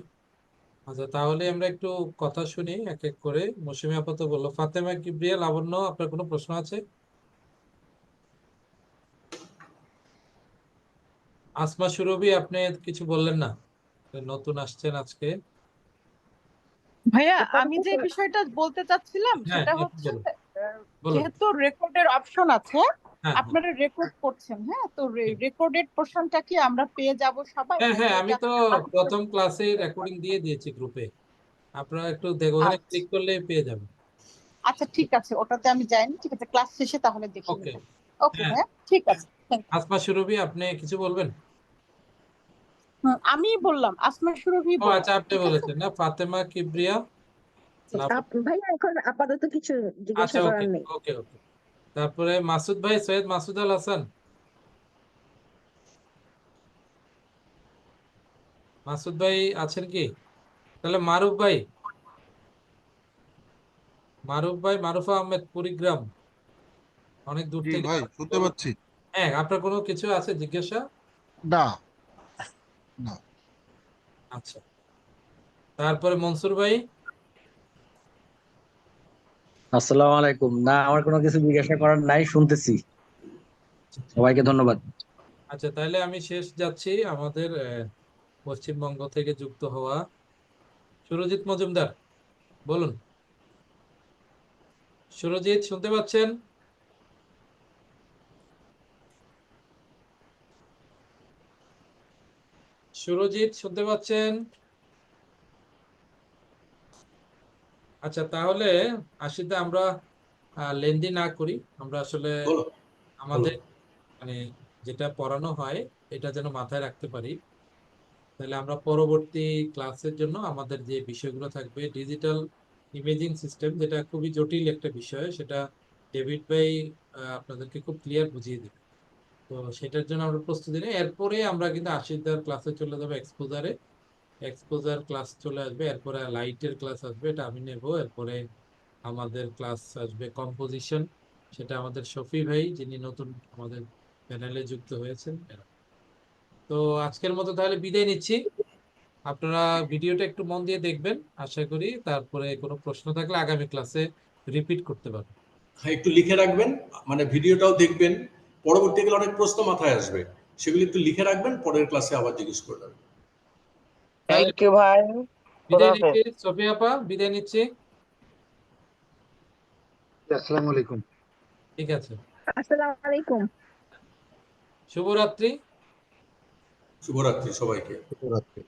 আচ্ছা, তাহলে আমরা একটু কথা শুনি এক এক করে। মৌসুমী আপা তো বললো। ফাতেমা, কিবরিয়া, লাবণ্য, আপনার কোনো প্রশ্ন আছে? আসমা সুরভি, আপনি কিছু বললেন না, নতুন আসছেন আজকে। ভাইয়া আমি যে বিষয়টা বলতে চাচ্ছিলাম হ্যাঁ, সেটা একটু হচ্ছে বলুন বলুন। যেহেতু রেকর্ডের অপশন আছে, হ্যাঁ, আপনারা রেকর্ড করছেন, হ্যাঁ, তো রেকর্ডেড পোর্শনটা কি আমরা পেয়ে যাব সবাই, হ্যাঁ, হ্যাঁ, নাকি আমি এটা তো প্রথম ক্লাসে রেকর্ডিং দিয়ে দিয়েছি গ্রুপে। আপনারা একটু দেখো, ওখানে আচ্ছা ক্লিক করলে পেয়ে যাবেন। আচ্ছা, ঠিক আছে, ওটাতে আমি যাইনি, ঠিক আছে, ক্লাস শেষে তাহলে দেখে ওকে। নেব। ওকে হ্যাঁ, ভাইয়া, ঠিক আছে, থ্যাংক ইউ। আসমা সুরভি, আপনি কিছু বলবেন? আমি বললাম, আসমা সুরভি ও বললাম, আচ্ছা, আপনি ঠিক আছে। বলেছেন না? ফাতেমা, কিবরিয়া, ভাইয়া এখন আপাতত কিছু আচ্ছা, জিজ্ঞাসা ওকে করার নেই। ওকে ওকে। তারপরে মাসুদ ভাই, সৈয়দ মাসুদ আল হাসান। মাসুদ ভাই আছেন কি? তাহলে মারুফ ভাই, মারুফা আহমেদ, কুড়িগ্রাম, অনেক দূর জি থেকে। ভাই, শুনতে পাচ্ছি। হ্যাঁ, আপনার কোনো কিছু আছে জিজ্ঞাসা? না, না। আচ্ছা, তারপরে মনসুর ভাই। আসসালামু আলাইকুম। না, আমার কোনো কিছু জিজ্ঞাসা করার নাই, শুনতেছি। সবাইকে ধন্যবাদ। আচ্ছা, তাহলে আমি শেষ যাচ্ছি। আমাদের পশ্চিমবঙ্গ থেকে যুক্ত হওয়া সুরজিৎ মজুমদার, বলুন। সুরজিৎ, শুনতে পাচ্ছেন? সুরজিৎ, শুনতে পাচ্ছেন? আচ্ছা, তাহলে আশিতে আমরা লেনদি না করি। আমরা আসলে বলো। আমাদের মানে যেটা পড়ানো হয় এটা যেন মাথায় রাখতে পারি। তাহলে আমরা পরবর্তী ক্লাসের জন্য আমাদের যে বিষয়গুলো থাকবে, ডিজিটাল ইমেজিং সিস্টেম, যেটা খুবই জটিল একটা বিষয়, সেটা ডেভিড ভাই আপনাদেরকে খুব ক্লিয়ার বুঝিয়ে দেবে। তো সেটার জন্য আমরা প্রস্তুতি নিই। এরপরে আমরা কিন্তু আশিদার ক্লাসে চলে যাবো, এক্সপোজার ক্লাস চলে আসবে, এরপরে লাইটের ক্লাস আসবে, এটা আমি নেব। এরপরে আমাদের ক্লাস আসবে কম্পোজিশন, সেটা আমাদের শফি ভাই, যিনি নতুন আমাদের প্যানেলে যুক্ত হয়েছেন। তো আজকের মতো তাহলে বিদায় নিচ্ছি। আপনারা ভিডিওটা একটু মন দিয়ে দেখবেন আশা করি, তারপরে কোনো প্রশ্ন থাকলে আগামী ক্লাসে রিপিট করতে পারবেন। হ্যাঁ, একটু লিখে রাখবেন, মানে ভিডিওটাও দেখবেন। পরবর্তীকালে অনেক প্রশ্ন মাথায় আসবে, সেগুলি একটু লিখে রাখবেন, পরের ক্লাসে আবার জিজ্ঞেস করে নেবেন। তাহলে থ্যাংক ইউ ভাই, খোদা বিদায় হাফেজ। নিচ্ছি, সোফিয়া আপা, বিদায় নিচ্ছি। আসসালামু আলাইকুম। ঠিক আছে, আসসালামু আলাইকুম। শুভরাত্রি। শুভরাত্রি সবাইকে। শুভরাত্রি।